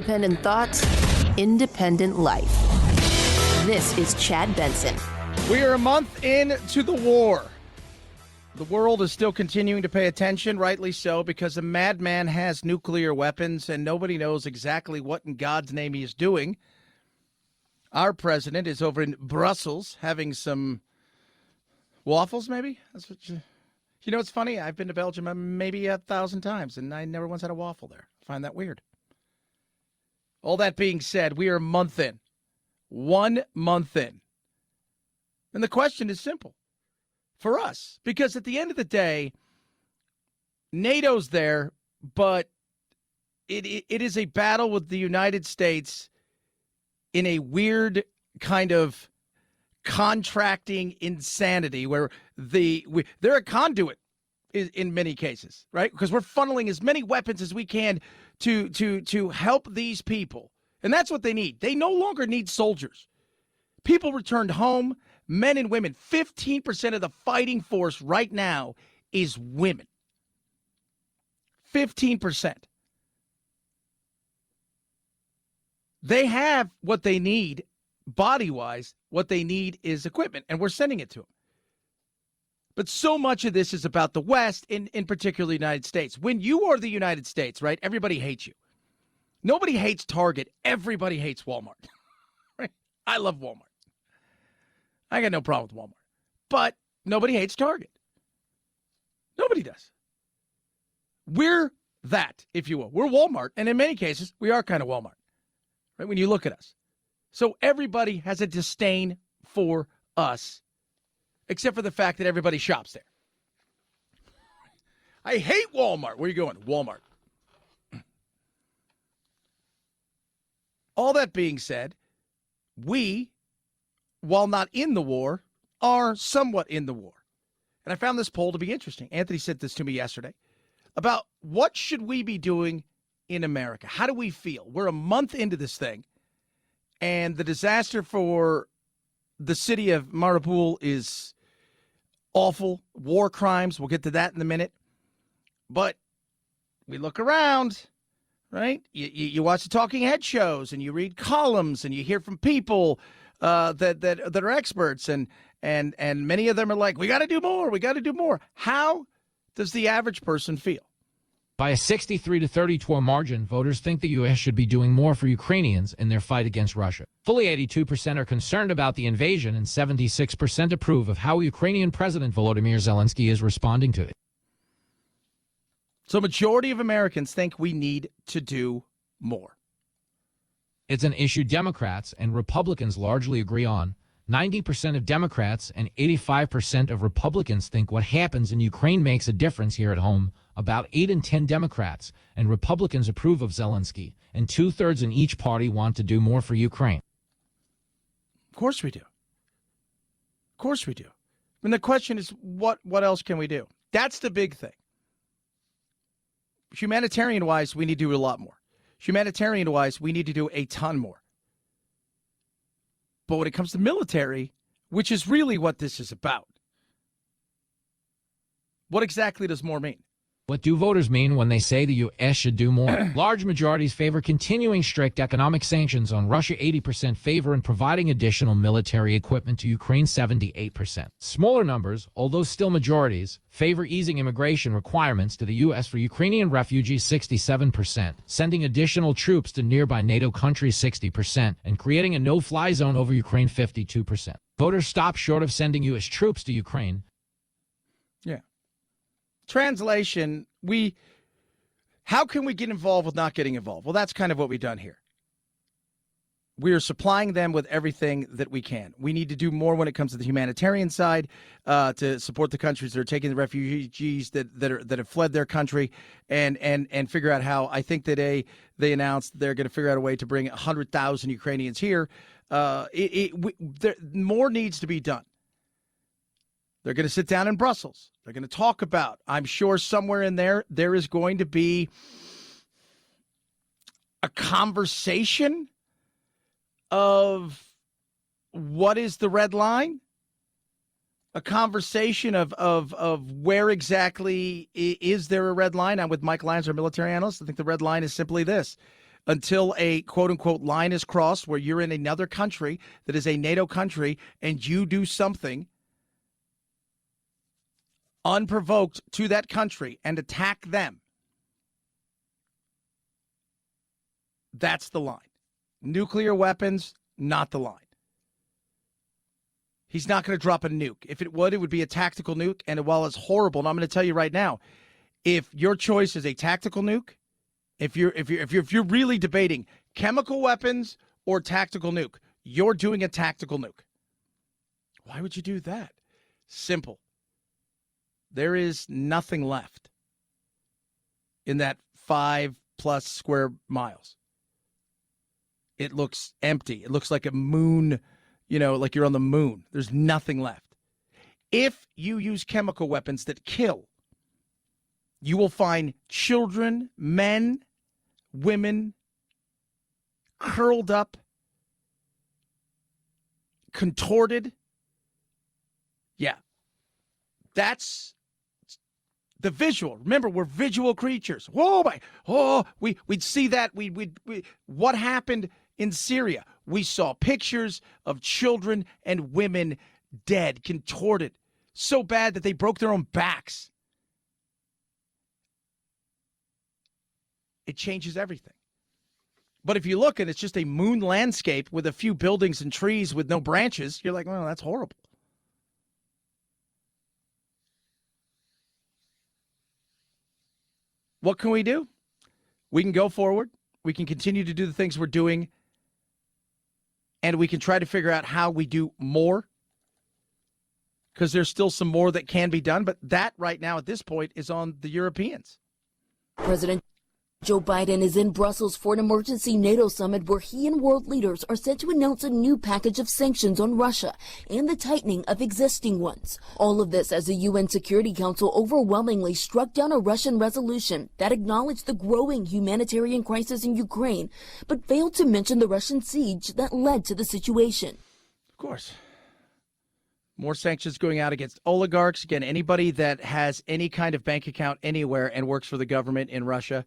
Independent thoughts, independent life. This is Chad Benson. We are a month into the war. The world is still continuing to pay attention, rightly so, because the madman has nuclear weapons and nobody knows exactly what in God's name he is doing. Our president is over in Brussels having some waffles, maybe? That's what you know, it's funny. I've been to Belgium maybe 1,000 times, and I never once had a waffle there. I find that weird. All that being said, we are a month in. 1 month in. And the question is simple for us, because at the end of the day, NATO's there, but it is a battle with the United States in a weird kind of contracting insanity where they're a conduit in many cases, right? Because we're funneling as many weapons as we can to help these people. And that's what they need. They no longer need soldiers. People returned home, men and women. 15% of the fighting force right now is women. 15%. They have what they need body-wise. What they need is equipment, and we're sending it to them. But so much of this is about the West, in particular the United States. When you are the United States, right, everybody hates you. Nobody hates Target. Everybody hates Walmart. Right? I love Walmart. I got no problem with Walmart. But nobody hates Target. Nobody does. We're that, if you will. We're Walmart, and in many cases, we are kind of Walmart. Right? When you look at us. So everybody has a disdain for us, except for the fact that everybody shops there. I hate Walmart. Where are you going? Walmart. All that being said, we, while not in the war, are somewhat in the war. And I found this poll to be interesting. Anthony sent this to me yesterday about what should we be doing in America? How do we feel? We're a month into this thing, and the disaster for the city of Mariupol is awful. War crimes. We'll get to that in a minute. But we look around, right? You watch the talking head shows, and you read columns, and you hear from people that are experts, and many of them are like, we got to do more. We got to do more. How does the average person feel? By a 63-32 margin, voters think the U.S. should be doing more for Ukrainians in their fight against Russia. Fully 82% are concerned about the invasion, and 76% approve of how Ukrainian President Volodymyr Zelensky is responding to it. So majority of Americans think we need to do more. It's an issue Democrats and Republicans largely agree on. 90% of Democrats and 85% of Republicans think what happens in Ukraine makes a difference here at home. About 8 in 10 Democrats and Republicans approve of Zelensky, and 2/3 in each party want to do more for Ukraine. Of course we do. Of course we do. And the question is, what else can we do? That's the big thing. Humanitarian-wise, we need to do a lot more. Humanitarian-wise, we need to do a ton more. But when it comes to military, which is really what this is about, what exactly does more mean? What do voters mean when they say the U.S. should do more? Large majorities favor continuing strict economic sanctions on Russia. 80% favor in providing additional military equipment to Ukraine. 78%. Smaller numbers, although still majorities, favor easing immigration requirements to the U.S. for Ukrainian refugees. 67%. Sending additional troops to nearby NATO countries. 60%. And creating a no-fly zone over Ukraine. 52%. Voters stop short of sending U.S. troops to Ukraine. Yeah. Translation, how can we get involved with not getting involved? Well, that's kind of what we've done here. We are supplying them with everything that we can. We need to do more when it comes to the humanitarian side to support the countries that are taking the refugees that have fled their country and figure out how. I think today they announced they're going to figure out a way to bring 100,000 Ukrainians here. More needs to be done. They're going to sit down in Brussels. They're going to talk about, I'm sure somewhere in there is going to be a conversation of what is the red line, a conversation of where exactly is there a red line. I'm with Mike Lyons, our military analyst. I think the red line is simply this. until a quote-unquote line is crossed where you're in another country that is a NATO country and you do something unprovoked to that country and attack them. That's the line. Nuclear weapons, not the line. He's not going to drop a nuke. If it would be a tactical nuke. And while it's horrible, and I'm going to tell you right now, if your choice is a tactical nuke, if you're really debating chemical weapons or tactical nuke, you're doing a tactical nuke. Why would you do that? Simple. There is nothing left in that 5+ square miles. It looks empty. It looks like a moon, like you're on the moon. There's nothing left. If you use chemical weapons that kill, you will find children, men, women, curled up, contorted. Yeah. That's the visual. Remember, we're visual creatures. We'd see that. What happened in Syria? We saw pictures of children and women dead, contorted, so bad that they broke their own backs. It changes everything. But if you look and it's just a moon landscape with a few buildings and trees with no branches, you're like, well, that's horrible. What can we do? We can go forward. We can continue to do the things we're doing. And we can try to figure out how we do more. Because there's still some more that can be done. But that right now at this point is on the Europeans. President Joe Biden is in Brussels for an emergency NATO summit where he and world leaders are set to announce a new package of sanctions on Russia and the tightening of existing ones. All of this as the UN Security Council overwhelmingly struck down a Russian resolution that acknowledged the growing humanitarian crisis in Ukraine, but failed to mention the Russian siege that led to the situation. Of course. More sanctions going out against oligarchs. Again, anybody that has any kind of bank account anywhere and works for the government in Russia,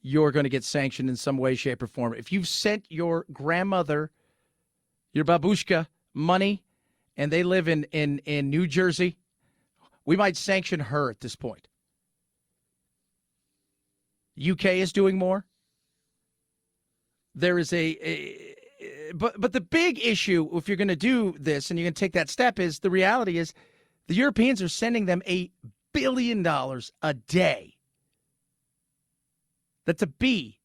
you're going to get sanctioned in some way, shape, or form. If you've sent your grandmother, your babushka, money, and they live in New Jersey, we might sanction her at this point. UK is doing more. There is but the big issue, if you're going to do this and you're going to take that step, is the reality is the Europeans are sending them $1 billion a day. That's a B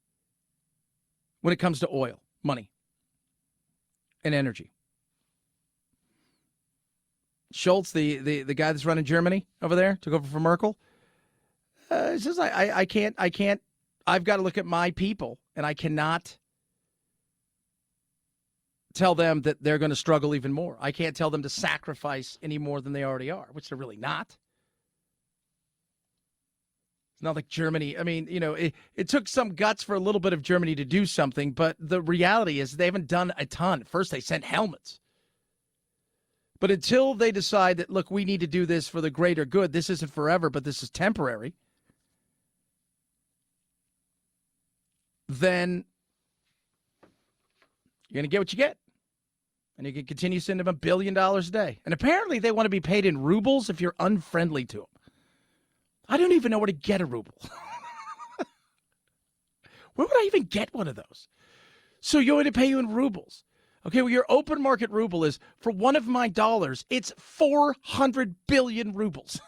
when it comes to oil, money, and energy. Schultz, the guy that's running Germany over there, took over from Merkel, says, I can't, I've got to look at my people, and I cannot tell them that they're going to struggle even more. I can't tell them to sacrifice any more than they already are, which they're really not. It's not like Germany. I mean, it took some guts for a little bit of Germany to do something, but the reality is they haven't done a ton. First, they sent helmets. But until they decide that, look, we need to do this for the greater good, this isn't forever, but this is temporary, then you're going to get what you get. And you can continue sending them $1 billion a day. And apparently they want to be paid in rubles if you're unfriendly to them. I don't even know where to get a ruble. Where would I even get one of those? So you're going to pay you in rubles. Okay, well, your open market ruble is, for one of my dollars, it's 400 billion rubles.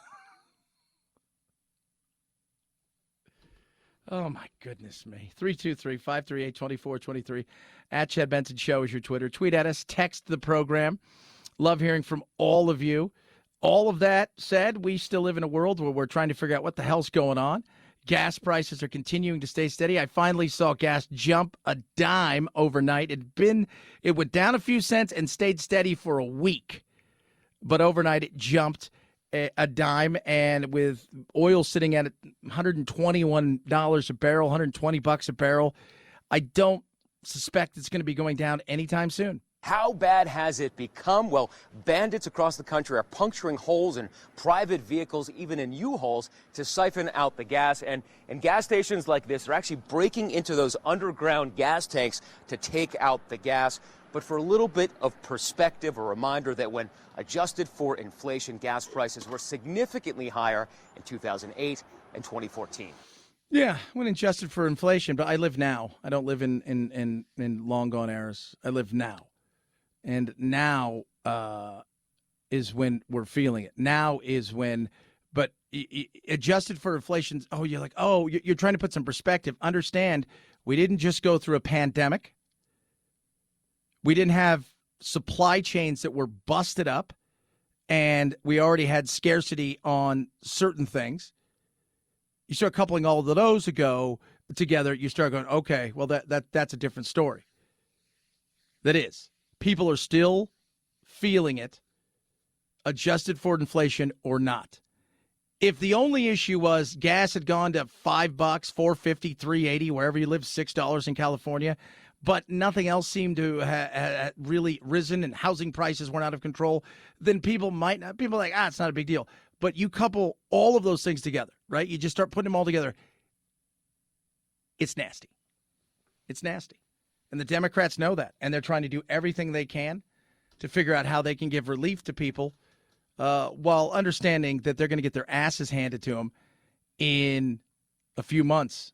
Oh, my goodness me. 323-538-2423. At Chad Benson Show is your Twitter. Tweet at us. Text the program. Love hearing from all of you. All of that said, we still live in a world where we're trying to figure out what the hell's going on. Gas prices are continuing to stay steady. I finally saw gas jump a dime overnight. It went down a few cents and stayed steady for a week. But overnight it jumped a dime, and with oil sitting at $121 a barrel, $120 a barrel, I don't suspect it's going to be going down anytime soon. How bad has it become? Well, bandits across the country are puncturing holes in private vehicles, even in U-Hauls, to siphon out the gas. And gas stations like this are actually breaking into those underground gas tanks to take out the gas. But for a little bit of perspective, a reminder that when adjusted for inflation, gas prices were significantly higher in 2008 and 2014. Yeah, when adjusted for inflation, but I live now. I don't live in long gone eras. I live now. And now is when we're feeling it. Now is when, but adjusted for inflation, you're trying to put some perspective. Understand, we didn't just go through a pandemic. We didn't have supply chains that were busted up, and we already had scarcity on certain things. You start coupling all of those together, you start going, okay, well, that's a different story. That is. People are still feeling it, adjusted for inflation or not. If the only issue was gas had gone to $5, $4.50, $3.80, wherever you live, $6 in California, but nothing else seemed to have really risen and housing prices weren't out of control, then people might not. People are like, it's not a big deal. But you couple all of those things together, right? You just start putting them all together. It's nasty. It's nasty. And the Democrats know that, and they're trying to do everything they can to figure out how they can give relief to people while understanding that they're going to get their asses handed to them in a few months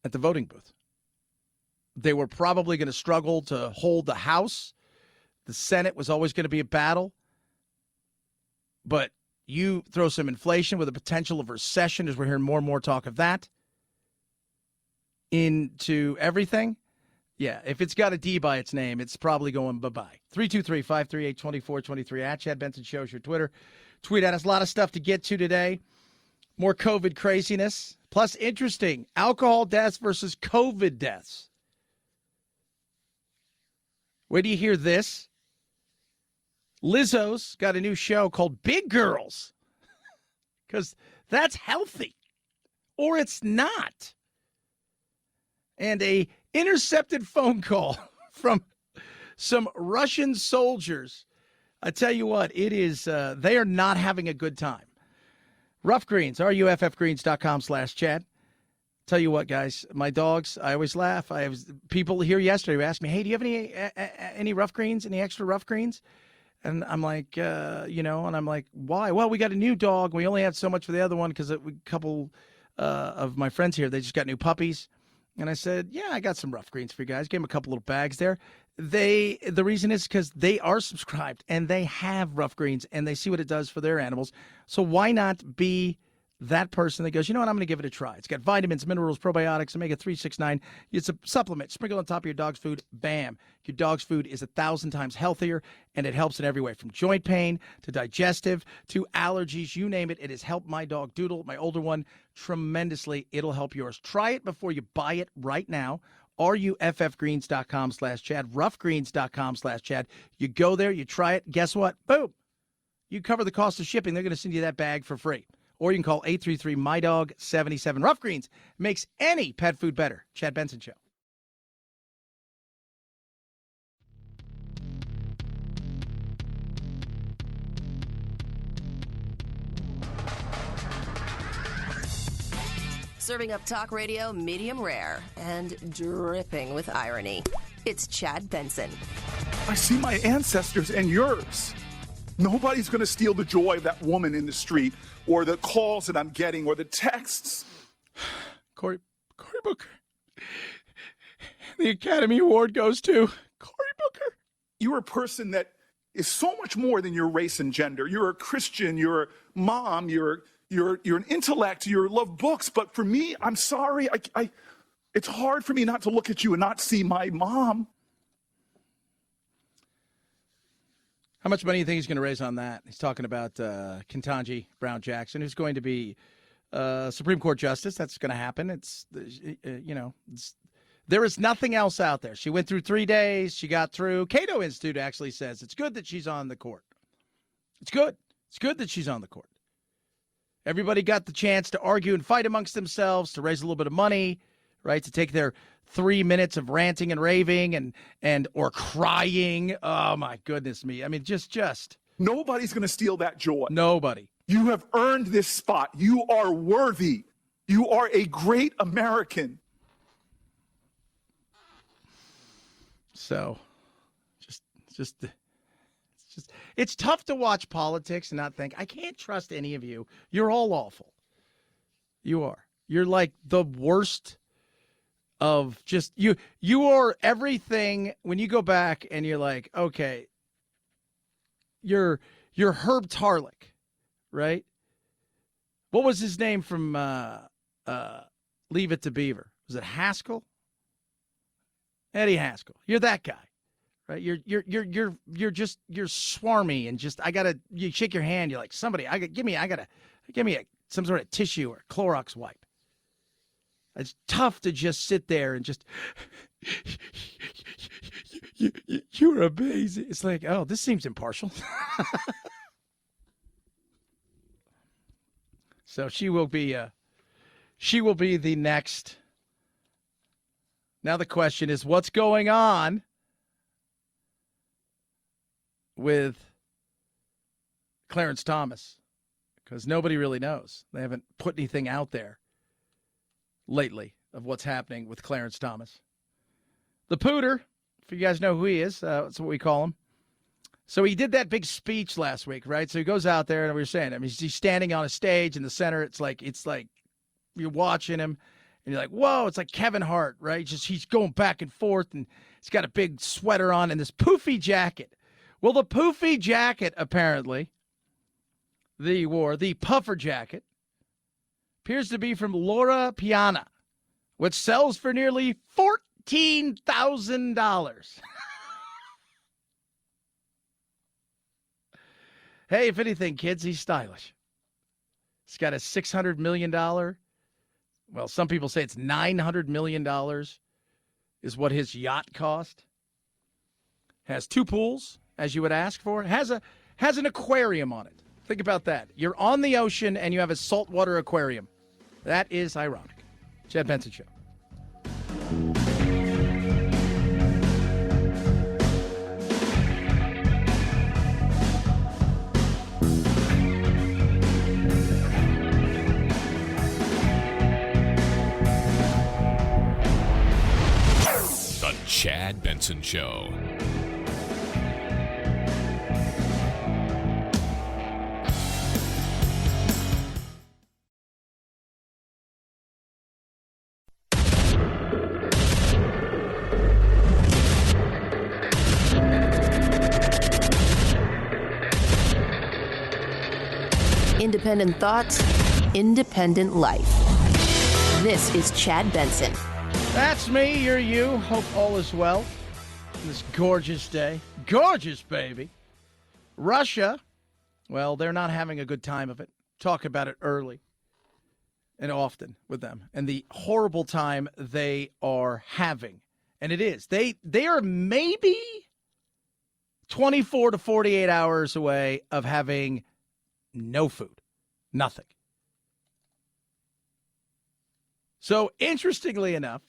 at the voting booth. They were probably going to struggle to hold the House. The Senate was always going to be a battle. But you throw some inflation with the potential of recession, as we're hearing more and more talk of that, into everything, yeah, if it's got a D by its name, it's probably going bye-bye. 323-538-2423 at Chad Benson Show's your Twitter. Tweet at us. A lot of stuff to get to today. More COVID craziness. Plus, interesting, alcohol deaths versus COVID deaths. Where do you hear this? Lizzo's got a new show called Big Girls. Because that's healthy. Or it's not. And a intercepted phone call from some Russian soldiers. I tell you what, it is, they are not having a good time. Rough Greens, ruffgreens.com/Chad. Tell you what, guys, my dogs, I always laugh. I have people here yesterday who asked me, hey, do you have any Rough Greens, any extra Rough Greens? And I'm like, and I'm like, why? Well, we got a new dog. We only have so much for the other one because a couple of my friends here, they just got new puppies. And I said, yeah, I got some Rough Greens for you guys. Gave them a couple little bags there. The reason is because they are subscribed and they have Rough Greens and they see what it does for their animals. So why not be that person that goes, you know what, I'm going to give it a try. It's got vitamins, minerals, probiotics, omega-3, 6, 9. It's a supplement. Sprinkle on top of your dog's food. Bam. Your dog's food is 1,000 times healthier, and it helps in every way, from joint pain to digestive to allergies. You name it. It has helped my dog Doodle, my older one, tremendously. It'll help yours. Try it before you buy it right now. ruffgreens.com/Chad. Ruffgreens.com/Chad. You go there, you try it. Guess what? Boom. You cover the cost of shipping. They're going to send you that bag for free. Or you can call 833-MY-DOG-77. Rough Greens makes any pet food better. Chad Benson Show. Serving up talk radio medium rare and dripping with irony. It's Chad Benson. I see my ancestors and yours. Nobody's going to steal the joy of that woman in the street, or the calls that I'm getting, or the texts. Cory Booker. The Academy Award goes to Cory Booker. You're a person that is so much more than your race and gender. You're a Christian, you're a mom, you're an intellect, you love books. But for me, I'm sorry, it's hard for me not to look at you and not see my mom. How much money do you think he's going to raise on that? He's talking about Ketanji Brown Jackson, who's going to be Supreme Court Justice. That's going to happen. There is nothing else out there. She went through 3 days. She got through. Cato Institute actually says it's good that she's on the court. It's good. It's good that she's on the court. Everybody got the chance to argue and fight amongst themselves, to raise a little bit of money, right? To take their 3 minutes of ranting and raving and or crying. Oh my goodness me. I mean, just Nobody's going to steal that joy. nobody. You have earned this spot. You are worthy. You are a great American. So it's tough to watch politics and not think, I can't trust any of you. You're all awful. You are. You're like the worst of just you are everything. When you go back and you're like, okay, you're Herb Tarlick, right? What was his name from Leave It to Beaver? Was it Haskell? Eddie Haskell. You're that guy, right? You're swarmy and just you shake your hand. You're like, somebody, give me some sort of tissue or Clorox wipe. It's tough to just sit there and just you're amazing. It's like, oh, this seems impartial. So she will be the next. Now the question is, what's going on with Clarence Thomas? Because nobody really knows. They haven't put anything out there lately of what's happening with Clarence Thomas. The Pooter, if you guys know who he is, that's what we call him. So he did that big speech last week, right? So he goes out there, and we were saying, I mean, he's standing on a stage in the center. It's like you're watching him, and you're like, whoa, it's like Kevin Hart, right? He's going back and forth, and he's got a big sweater on and this poofy jacket. Well, the poofy jacket, apparently, the puffer jacket, appears to be from Laura Piana, which sells for nearly $14,000. Hey, if anything, kids, he's stylish. He's got a $600 million, well, some people say it's $900 million is what his yacht cost. Has 2 pools, as you would ask for. Has an aquarium on it. Think about that. You're on the ocean and you have a saltwater aquarium. That is ironic. Chad Benson Show. The Chad Benson Show. Independent thoughts, independent life. This is Chad Benson. That's me, you're you. Hope all is well on this gorgeous day. Gorgeous, baby. Russia, well, they're not having a good time of it. Talk about it early and often with them and the horrible time they are having. And it is. They are maybe 24 to 48 hours away of having no food. Nothing. So, interestingly enough,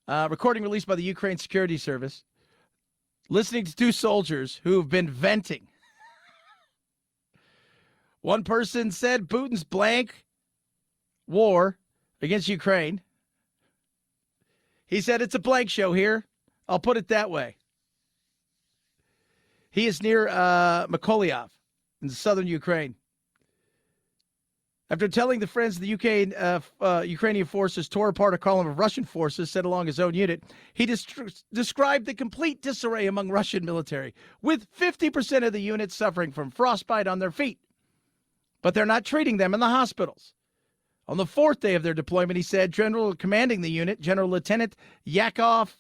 recording released by the Ukraine Security Service, listening to 2 soldiers who've been venting. One person said Putin's blank war against Ukraine. He said it's a blank show here. I'll put it that way. He is near Mykolaiv in southern Ukraine. After telling the friends the Ukrainian forces tore apart a column of Russian forces sent along his own unit, he described the complete disarray among Russian military, with 50% of the units suffering from frostbite on their feet. But they're not treating them in the hospitals. On the 4th day of their deployment, he said, General commanding the unit, General Lieutenant Yakov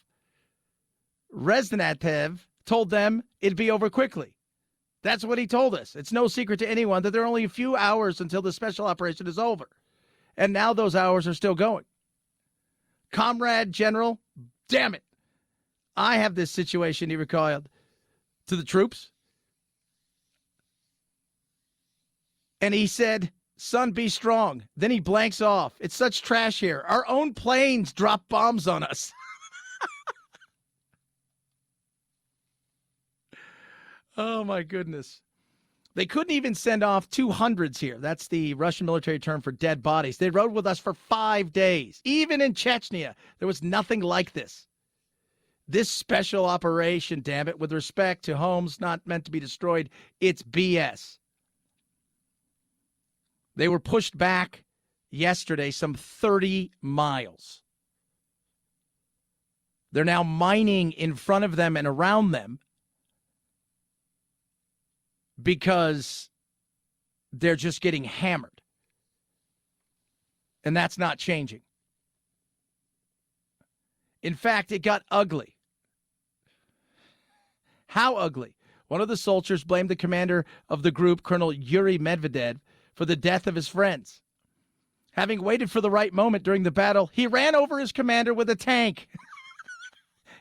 Reznatev, told them it'd be over quickly. That's what he told us. It's no secret to anyone that there are only a few hours until the special operation is over. And now those hours are still going. Comrade General, damn it. I have this situation, he recalled to the troops. And he said, Son, be strong. Then he blanks off. It's such trash here. Our own planes drop bombs on us. Oh, my goodness. They couldn't even send off 200s here. That's the Russian military term for dead bodies. They rode with us for 5 days. Even in Chechnya, there was nothing like this. This special operation, damn it, with respect to homes not meant to be destroyed, it's BS. They were pushed back yesterday some 30 miles. They're now mining in front of them and around them because they're just getting hammered. And that's not changing. In fact, it got ugly. How ugly? One of the soldiers blamed the commander of the group, Colonel Yuri Medvedev, for the death of his friends. Having waited for the right moment during the battle, he ran over his commander with a tank,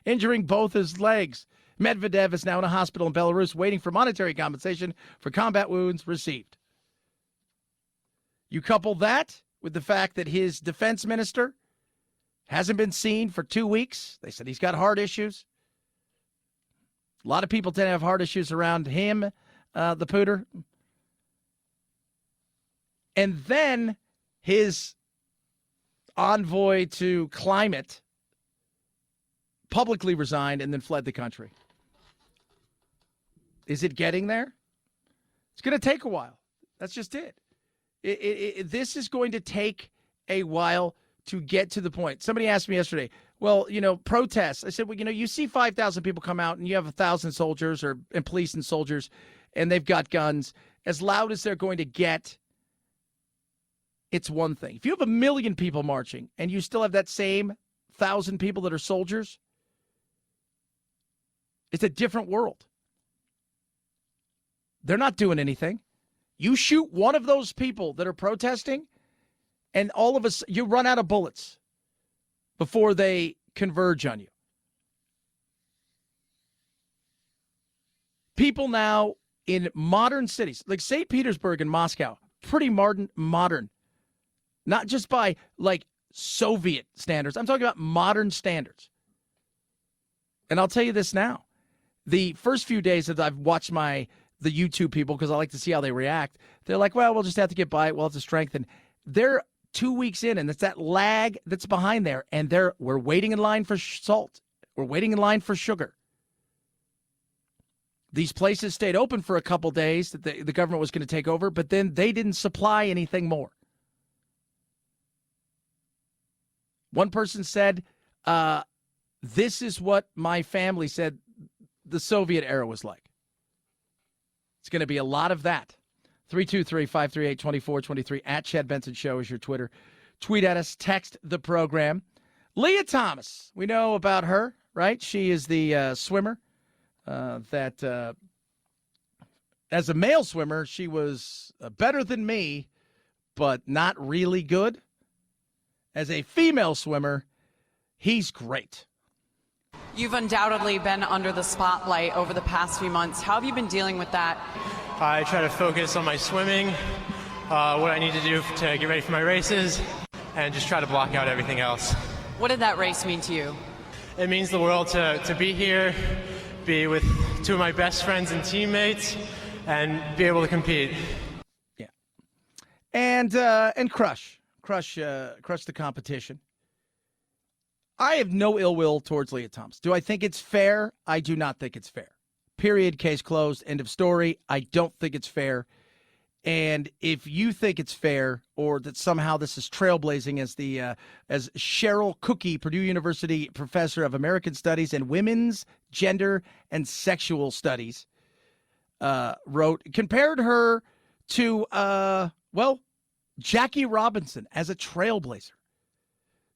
injuring both his legs. Medvedev is now in a hospital in Belarus waiting for monetary compensation for combat wounds received. You couple that with the fact that his defense minister hasn't been seen for 2 weeks. They said he's got heart issues. A lot of people tend to have heart issues around him, the pooter. And then his envoy to climate publicly resigned and then fled the country. Is it getting there? It's going to take a while. That's just it. This is going to take a while to get to the point. Somebody asked me yesterday, well, protests. I said, well, you see 5,000 people come out and you have 1,000 soldiers and police and soldiers, and they've got guns. As loud as they're going to get, it's one thing. If you have 1 million people marching and you still have that same 1,000 people that are soldiers, it's a different world. They're not doing anything. You shoot one of those people that are protesting, and all of us, you run out of bullets before they converge on you. People now in modern cities, like St. Petersburg and Moscow, pretty modern. Not just by, Soviet standards. I'm talking about modern standards. And I'll tell you this now. The first few days that I've watched the YouTube people, because I like to see how they react, they're like, well, we'll just have to get by it. We'll have to strengthen. They're 2 weeks in, and it's that lag that's behind there, and we're waiting in line for salt. We're waiting in line for sugar. These places stayed open for a couple days that the government was going to take over, but then they didn't supply anything more. One person said, this is what my family said the Soviet era was like. It's going to be a lot of that. 323-538-2423 at Chad Benson Show is your Twitter. Tweet at us, text the program. Leah Thomas, we know about her, right? She is the swimmer that, as a male swimmer, she was better than me, but not really good. As a female swimmer, he's great. You've undoubtedly been under the spotlight over the past few months. How have you been dealing with that? I try to focus on my swimming, what I need to do to get ready for my races, and just try to block out everything else. What did that race mean to you? It means the world to be here, be with two of my best friends and teammates, and be able to compete. Yeah. And crush the competition. I have no ill will towards Leah Thomas. Do I think it's fair? I do not think it's fair. Period. Case closed. End of story. I don't think it's fair. And if you think it's fair, or that somehow this is trailblazing, as Cheryl Cookie, Purdue University professor of American Studies and Women's, Gender, and Sexual Studies, wrote, compared her to, Jackie Robinson as a trailblazer.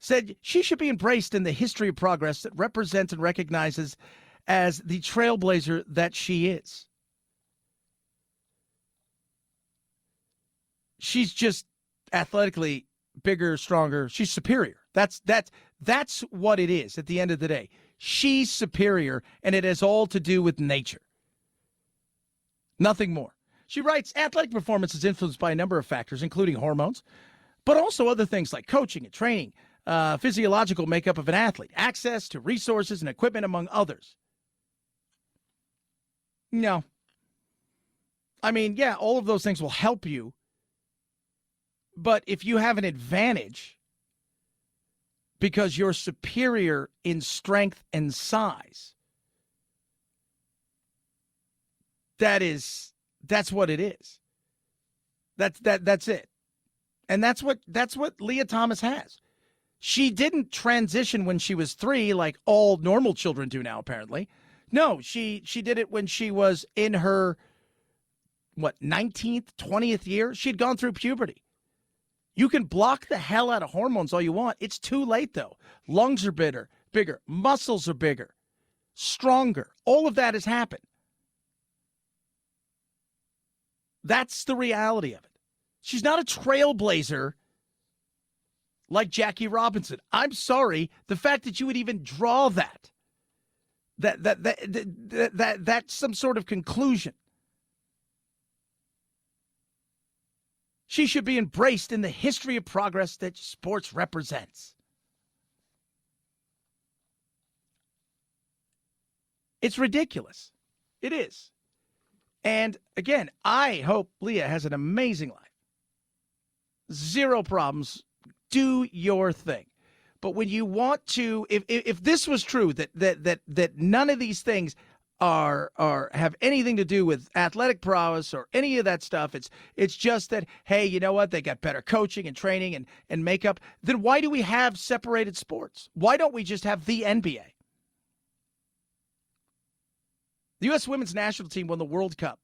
Said she should be embraced in the history of progress that represents and recognizes as the trailblazer that she is. She's just athletically bigger, stronger. She's superior. That's what it is at the end of the day. She's superior, and it has all to do with nature. Nothing more. She writes, athletic performance is influenced by a number of factors, including hormones, but also other things like coaching and training, physiological makeup of an athlete, access to resources and equipment, among others. No. I mean, yeah, all of those things will help you. But if you have an advantage because you're superior in strength and size, that's what it is. That's it. And that's what Leah Thomas has. She didn't transition when she was 3 like all normal children do now, apparently. No, she did it when she was in her 19th, 20th year. She'd gone through puberty. You can block the hell out of hormones all you want. It's too late, though. Lungs are bigger, muscles are bigger, stronger. All of that has happened. That's the reality of it. She's not a trailblazer like Jackie Robinson. I'm sorry. The fact that you would even draw that's some sort of conclusion. She should be embraced in the history of progress that sports represents. It's ridiculous. It is. And again, I hope Leah has an amazing life. Zero problems. Do your thing. But when you want to, if this was true, that none of these things have anything to do with athletic prowess or any of that stuff, it's just that, hey, you know what, they got better coaching and training and makeup, then why do we have separated sports? Why don't we just have the NBA? The U.S. women's national team won the World Cup.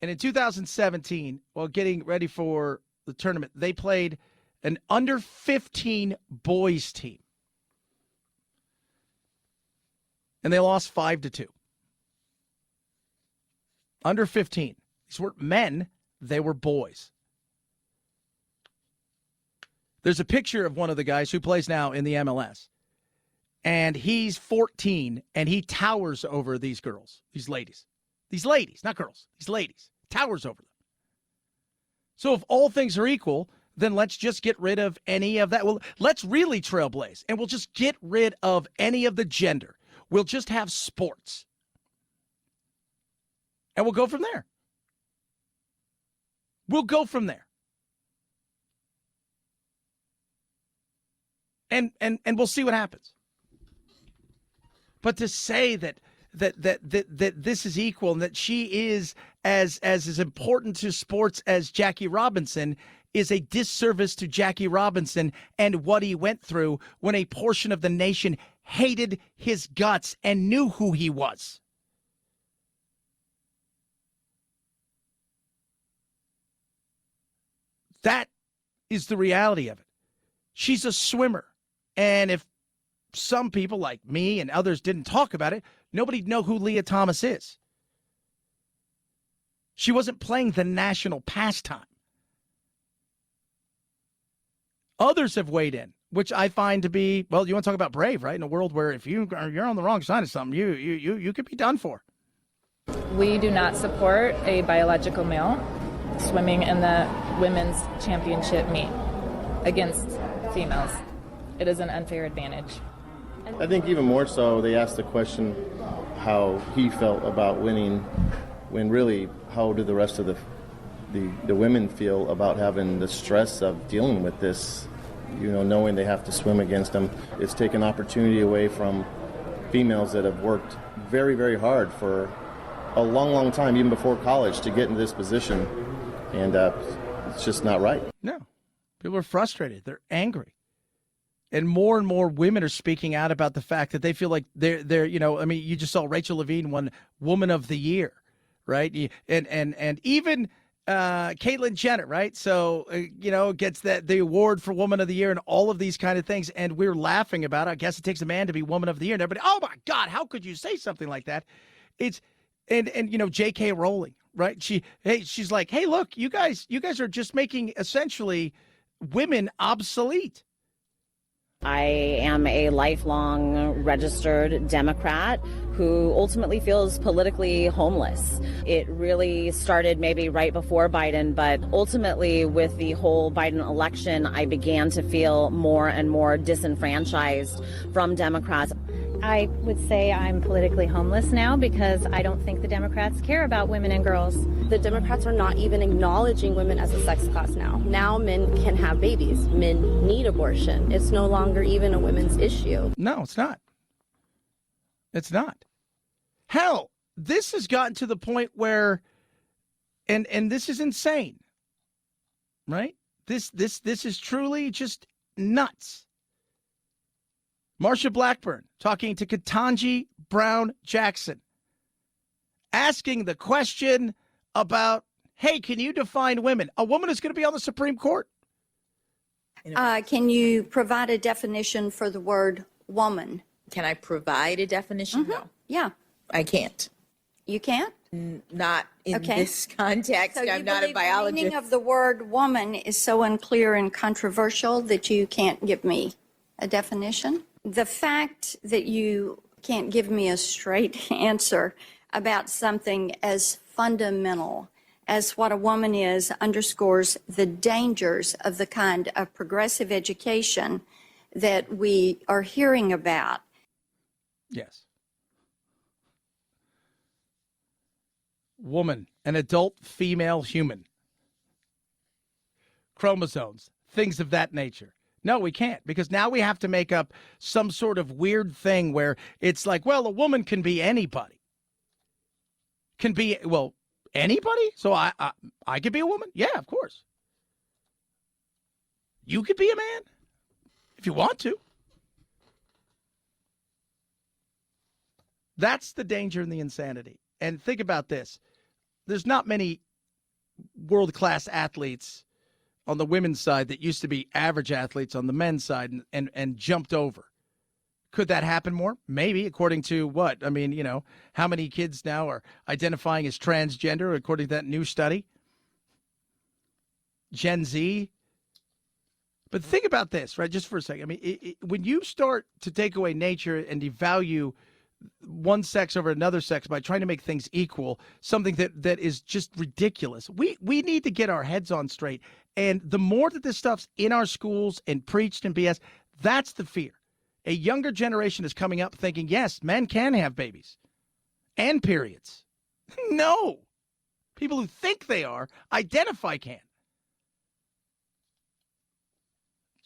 And in 2017, while getting ready for the tournament, they played an under-15 boys team. And they lost 5-2. Under 15. These weren't men, they were boys. There's a picture of one of the guys who plays now in the MLS. And he's 14, and he towers over these girls, these ladies. These ladies, not girls, these ladies. Towers over them. So if all things are equal, then let's just get rid of any of that. Well, let's really trailblaze, and we'll just get rid of any of the gender. We'll just have sports. And we'll go from there. We'll go from there. And we'll see what happens. But to say that this is equal and that she is as important to sports as Jackie Robinson is a disservice to Jackie Robinson and what he went through when a portion of the nation hated his guts and knew who he was. That is the reality of it. She's a swimmer. And if some people like me and others didn't talk about it, nobody'd know who Leah Thomas is. She wasn't playing the national pastime. Others have weighed in, which I find to be, well, you want to talk about brave, right? In a world where if you're on the wrong side of something, you could be done for. We do not support a biological male swimming in the women's championship meet against females. It is an unfair advantage. I think even more so, they asked the question how he felt about winning, when really, how do the rest of the women feel about having the stress of dealing with this, knowing they have to swim against them. It's taken opportunity away from females that have worked very, very hard for a long, long time, even before college, to get in this position. And it's just not right. No. People are frustrated. They're angry. And more women are speaking out about the fact that they feel like they're you just saw Rachel Levine won Woman of the Year, right? And even Caitlyn Jenner, right? So, gets the award for Woman of the Year and all of these kind of things. And we're laughing about it. I guess it takes a man to be Woman of the Year. And everybody, oh my God, how could you say something like that? It's, and J.K. Rowling, right? She's like, hey, look, you guys are just making essentially women obsolete. I am a lifelong registered Democrat who ultimately feels politically homeless. It really started maybe right before Biden, but ultimately with the whole Biden election, I began to feel more and more disenfranchised from Democrats. I would say I'm politically homeless now because I don't think the Democrats care about women and girls. The Democrats are not even acknowledging women as a sex class now. Now men can have babies. Men need abortion. It's no longer even a women's issue. No, it's not. It's not. Hell, this has gotten to the point where, and this is insane, right? This is truly just nuts. Marsha Blackburn talking to Ketanji Brown Jackson, asking the question about, hey, can you define women? A woman is going to be on the Supreme Court. Can you provide a definition for the word woman? Can I provide a definition? Mm-hmm. No. Yeah. I can't. You can't? Not in this context. So I'm not a biologist. The meaning of the word woman is so unclear and controversial that you can't give me a definition? The fact that you can't give me a straight answer about something as fundamental as what a woman is underscores the dangers of the kind of progressive education that we are hearing about. Yes. Woman, an adult female human. Chromosomes, things of that nature. No, we can't, because now we have to make up some sort of weird thing where it's like, well, a woman can be anybody. Can be, well, anybody? So I could be a woman? Yeah, of course. You could be a man if you want to. That's the danger and the insanity. And think about this. There's not many world-class athletes on the women's side that used to be average athletes on the men's side and jumped over. Could that happen more? Maybe, according to what? I mean, you know, how many kids now are identifying as transgender according to that new study? Gen Z. But think about this, right, just for a second. I mean, when you start to take away nature and devalue one sex over another sex by trying to make things equal, something that is just ridiculous. We need to get our heads on straight. And the more that this stuff's in our schools and preached and BS, that's the fear. A younger generation is coming up thinking, yes, men can have babies and periods. No. People who think they are identify can.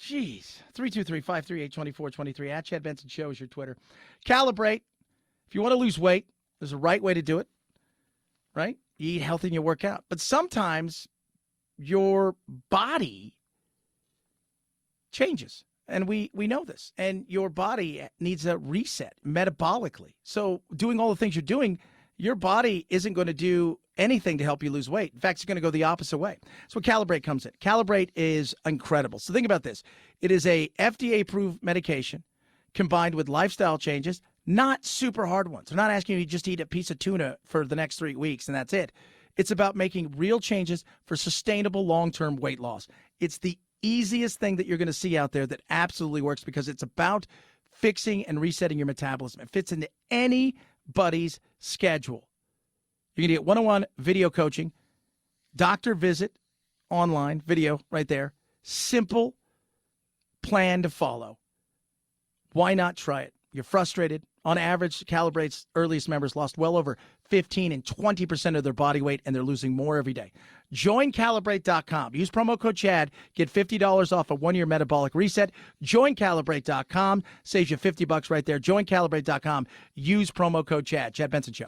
Jeez. 323-538-2423 at Chad Benson Show is your Twitter. Calibrate. If you want to lose weight, there's a right way to do it, right? You eat healthy and you work out. But sometimes your body changes, and we know this. And your body needs a reset metabolically. So doing all the things you're doing, your body isn't going to do anything to help you lose weight. In fact, it's going to go the opposite way. That's where Calibrate comes in. Calibrate is incredible. So think about this. It is a FDA-approved medication combined with lifestyle changes, not super hard ones. They're not asking you to just eat a piece of tuna for the next 3 weeks and that's it. It's about making real changes for sustainable long-term weight loss. It's the easiest thing that you're going to see out there that absolutely works because it's about fixing and resetting your metabolism. It fits into anybody's schedule. You can get one-on-one video coaching, doctor visit, online, video right there. Simple plan to follow. Why not try it? You're frustrated. On average, Calibrate's earliest members lost well over 15 and 20% of their body weight, and they're losing more every day. Join Calibrate.com. Use promo code CHAD. Get $50 off a one-year metabolic reset. Join Calibrate.com. Saves you $50 right there. Join Calibrate.com. Use promo code CHAD. Chad Benson Show.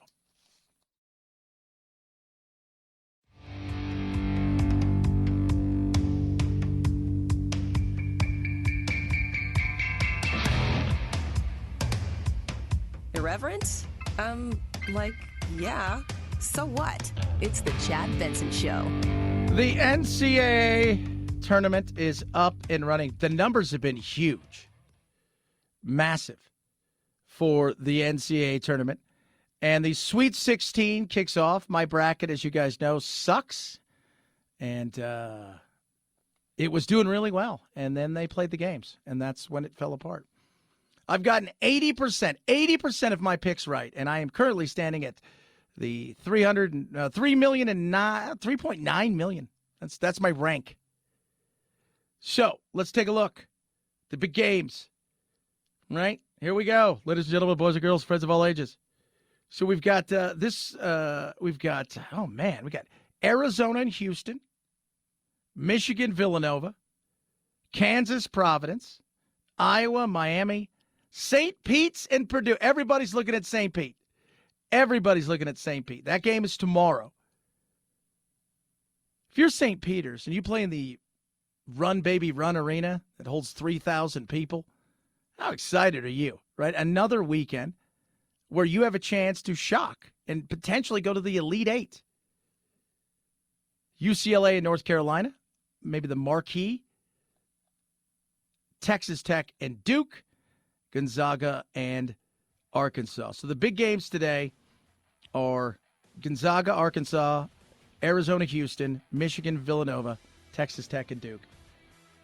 Irreverent? Yeah. So what? It's the Chad Benson Show. The NCAA tournament is up and running. The numbers have been huge. Massive for the NCAA tournament. And the Sweet 16 kicks off. My bracket, as you guys know, sucks. And it was doing really well, and then they played the games, and that's when it fell apart. I've gotten 80% of my picks right, and I am currently standing at the 3.9 million. That's my rank. So let's take a look. The big games, right? Here we go, ladies and gentlemen, boys and girls, friends of all ages. So we've got we got Arizona and Houston, Michigan, Villanova, Kansas, Providence, Iowa, Miami, St. Pete's, and Purdue. Everybody's looking at St. Pete. That game is tomorrow. If you're St. Peter's and you play in the Run Baby Run Arena that holds 3,000 people, how excited are you, right? Another weekend where you have a chance to shock and potentially go to the Elite Eight. UCLA and North Carolina, maybe the marquee. Texas Tech and Duke, Gonzaga and Arkansas. So the big games today are Gonzaga, Arkansas, Arizona, Houston, Michigan, Villanova, Texas Tech, and Duke.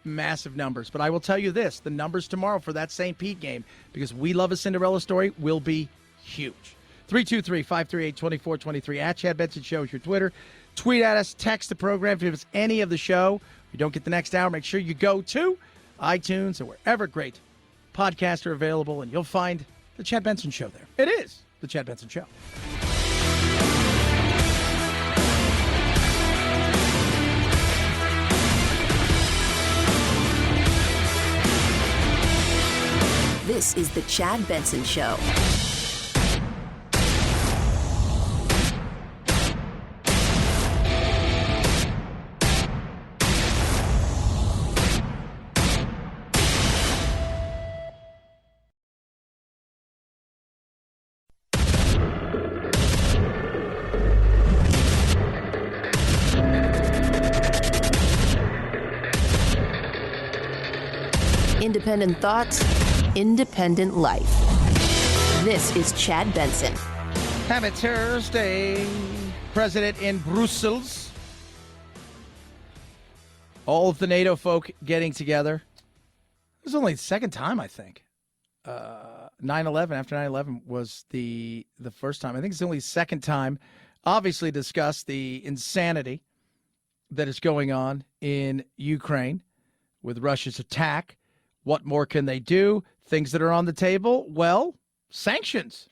Massive numbers. But I will tell you this, the numbers tomorrow for that St. Pete game, because we love a Cinderella story, will be huge. 323-538-2423. At Chad Benson Show is your Twitter. Tweet at us, text the program. If it's any of the show, if you don't get the next hour, make sure you go to iTunes or wherever great podcasts are available, and you'll find the Chad Benson Show there. It is the Chad Benson Show. This is the Chad Benson Show. Independent thoughts, independent life. This is Chad Benson. Happy Thursday. President in Brussels. All of the NATO folk getting together. This is only the second time, I think. 9/11, after 9/11 was the first time. I think it's the only second time. Obviously discuss the insanity that is going on in Ukraine with Russia's attack. What more can they do? Things that are on the table? Well, sanctions.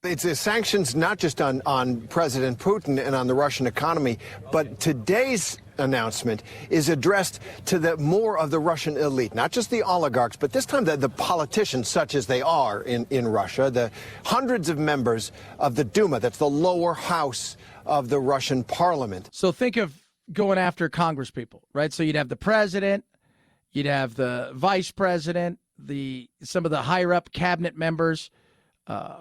It's sanctions not just on President Putin and on the Russian economy, but today's announcement is addressed to more of the Russian elite, not just the oligarchs, but this time the politicians, such as they are in Russia, the hundreds of members of the Duma, that's the lower house of the Russian parliament. So think of going after Congress people, right? So you'd have the president, you'd have the vice president, some of the higher up cabinet members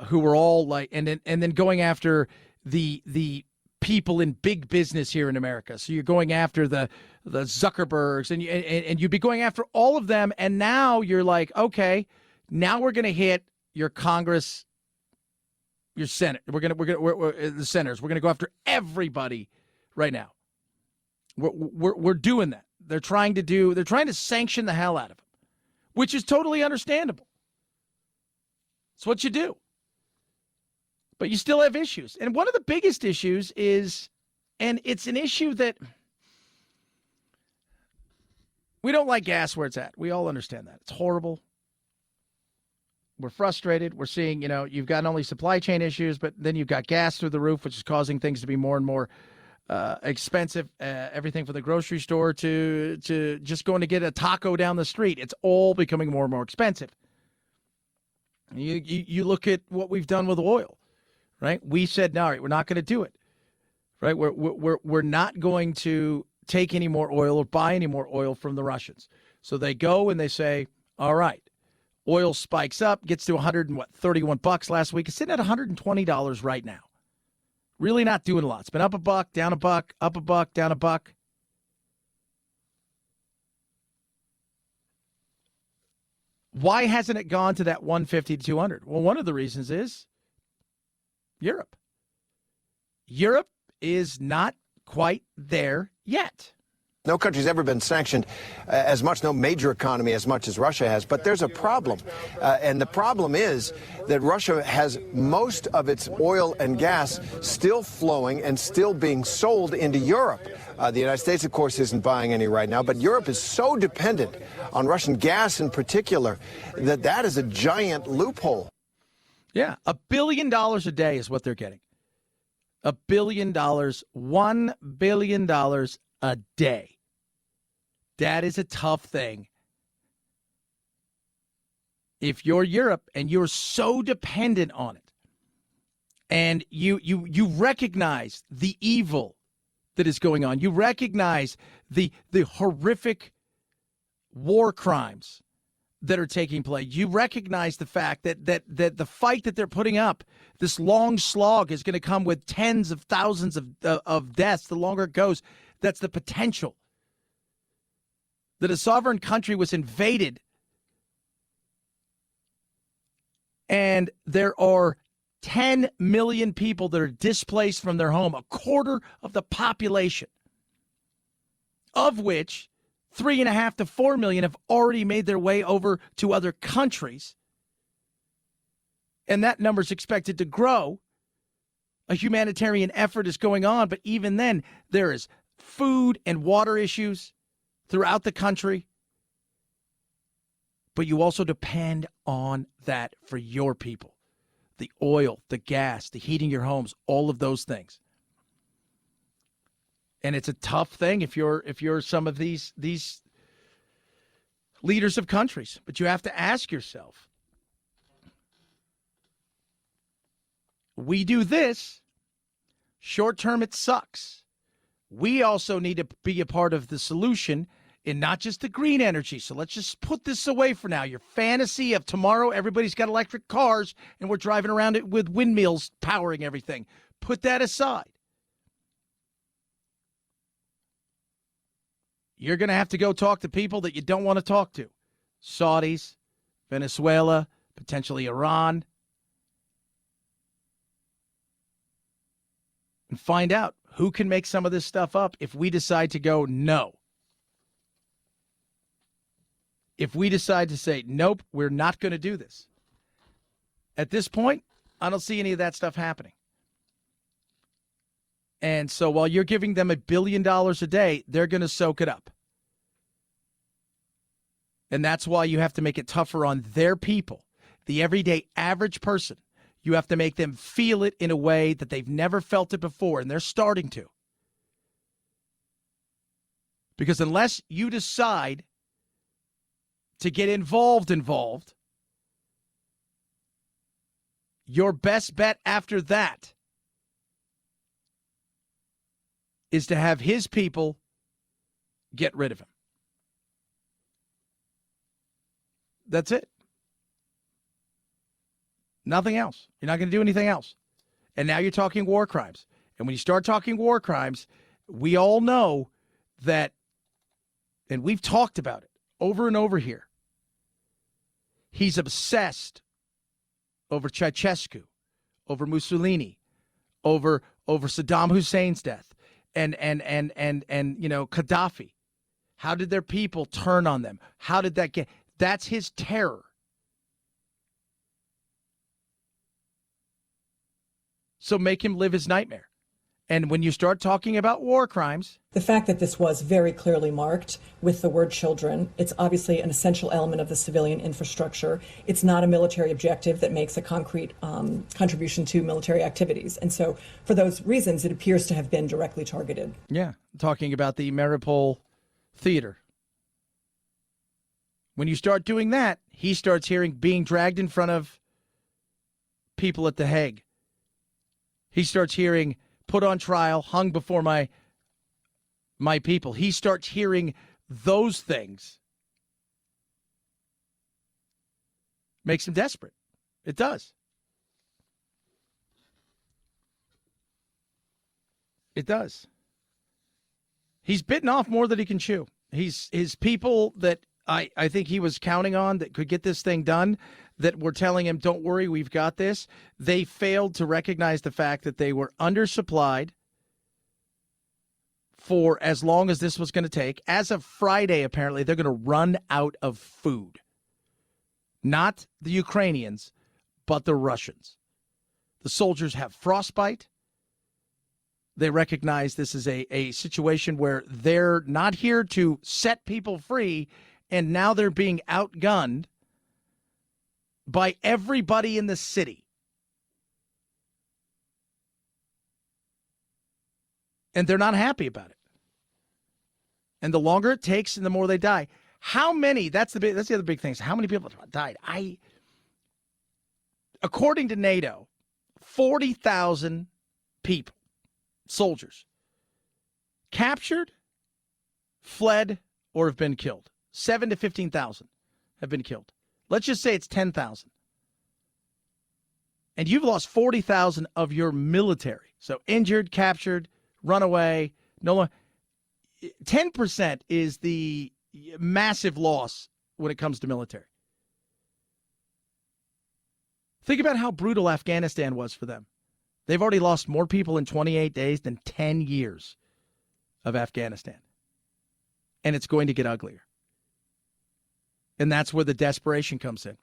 who were all like, and then going after the people in big business here in America. So you're going after the Zuckerbergs, and you'd be going after all of them. And now you're like, okay, now we're going to hit your Congress, your Senate. We're the senators. We're going to go after everybody right now. We're doing that. They're trying to sanction the hell out of them, which is totally understandable. It's what you do. But you still have issues. And one of the biggest issues is, and it's an issue that we don't like gas where it's at. We all understand that. It's horrible. We're frustrated. We're seeing, you've got not only supply chain issues, but then you've got gas through the roof, which is causing things to be more and more expensive. Everything from the grocery store to just going to get a taco down the street. It's all becoming more and more expensive. You look at what we've done with oil, right? We said, no, all right, we're not going to do it, right? We're not going to take any more oil or buy any more oil from the Russians. So they go and they say, all right, oil spikes up, gets to $131 last week. It's sitting at $120 right now. Really not doing a lot. It's been up $1, down $1, up $1, down $1. Why hasn't it gone to that 150 to 200? Well, one of the reasons is Europe. Europe is not quite there yet. No country's ever been sanctioned as much, no major economy as much as Russia has. But there's a problem. And the problem is that Russia has most of its oil and gas still flowing and still being sold into Europe. The United States, of course, isn't buying any right now. But Europe is so dependent on Russian gas in particular that that is a giant loophole. Yeah, $1 billion a day is what they're getting. $1 billion, $1 billion a day. That is a tough thing. If you're Europe and you're so dependent on it, and you recognize the evil that is going on, you recognize the horrific war crimes that are taking place, you recognize the fact that the fight that they're putting up, this long slog, is going to come with tens of thousands of deaths the longer it goes. That's the potential. That a sovereign country was invaded, and there are 10 million people that are displaced from their home, a quarter of the population, of which 3.5 to 4 million have already made their way over to other countries, and that number is expected to grow. A humanitarian effort is going on, but even then, there is food and water issues throughout the country. But you also depend on that for your people. The oil, the gas, the heating your homes, all of those things. And it's a tough thing if you're some of these leaders of countries. But you have to ask yourself, we do this, short term it sucks. We also need to be a part of the solution in not just the green energy. So let's just put this away for now. Your fantasy of tomorrow, everybody's got electric cars and we're driving around it with windmills powering everything. Put that aside. You're going to have to go talk to people that you don't want to talk to. Saudis, Venezuela, potentially Iran. And find out who can make some of this stuff up if we decide to go no. If we decide to say, nope, we're not going to do this. At this point, I don't see any of that stuff happening. And so while you're giving them $1 billion a day, they're going to soak it up. And that's why you have to make it tougher on their people, the everyday average person. You have to make them feel it in a way that they've never felt it before, and they're starting to. Because unless you decide to get involved, your best bet after that is to have his people get rid of him. That's it. Nothing else. You're not going to do anything else. And now you're talking war crimes. And when you start talking war crimes, we all know that, and we've talked about it over and over here, he's obsessed over Ceausescu, over Mussolini, over Saddam Hussein's death, and Gaddafi. How did their people turn on them? How did that get? That's his terror. So make him live his nightmare. And when you start talking about war crimes... The fact that this was very clearly marked with the word children, it's obviously an essential element of the civilian infrastructure. It's not a military objective that makes a concrete contribution to military activities. And so for those reasons, it appears to have been directly targeted. Yeah, talking about the Mariupol theater. When you start doing that, he starts hearing being dragged in front of people at The Hague. He starts hearing put on trial, hung before my people. He starts hearing those things. Makes him desperate. It does. It does. He's bitten off more than he can chew. His people that I think he was counting on that could get this thing done, that were telling him, don't worry, we've got this. They failed to recognize the fact that they were undersupplied, for as long as this was going to take. As of Friday, apparently, they're going to run out of food. Not the Ukrainians, but the Russians. The soldiers have frostbite. They recognize this is a situation where they're not here to set people free, and now they're being outgunned by everybody in the city. And they're not happy about it. And the longer it takes and the more they die. How many, that's the other big thing. How many people died? According to NATO, 40,000 people, soldiers, captured, fled, or have been killed. 7,000 to 15,000 have been killed. Let's just say it's 10,000. And you've lost 40,000 of your military. So injured, captured, runaway, no longer. 10% is the massive loss when it comes to military. Think about how brutal Afghanistan was for them. They've already lost more people in 28 days than 10 years of Afghanistan. And it's going to get uglier. And that's where the desperation comes in.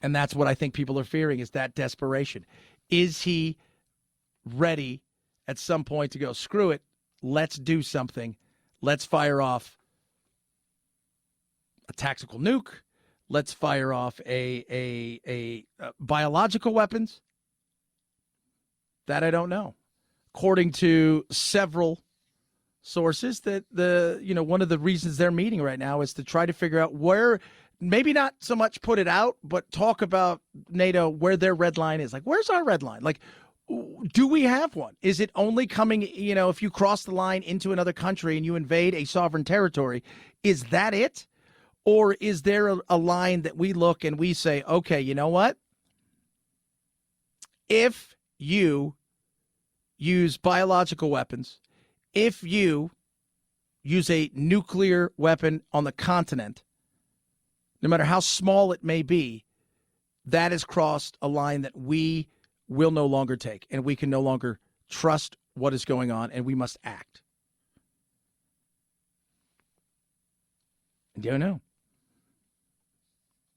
And that's what I think people are fearing, is that desperation. Is he ready at some point to go, screw it, let's do something. Let's fire off a tactical nuke. Let's fire off a biological weapons. That I don't know. According to several sources, that one of the reasons they're meeting right now is to try to figure out where, maybe not so much put it out, but talk about NATO, where their red line is. Like, where's our red line? Like, do we have one? Is it only coming, if you cross the line into another country and you invade a sovereign territory, is that it? Or is there a line that we look and we say, okay, you know what? If you use biological weapons, if you use a nuclear weapon on the continent, no matter how small it may be, that has crossed a line that we will no longer take, and we can no longer trust what is going on, and we must act. Don't know.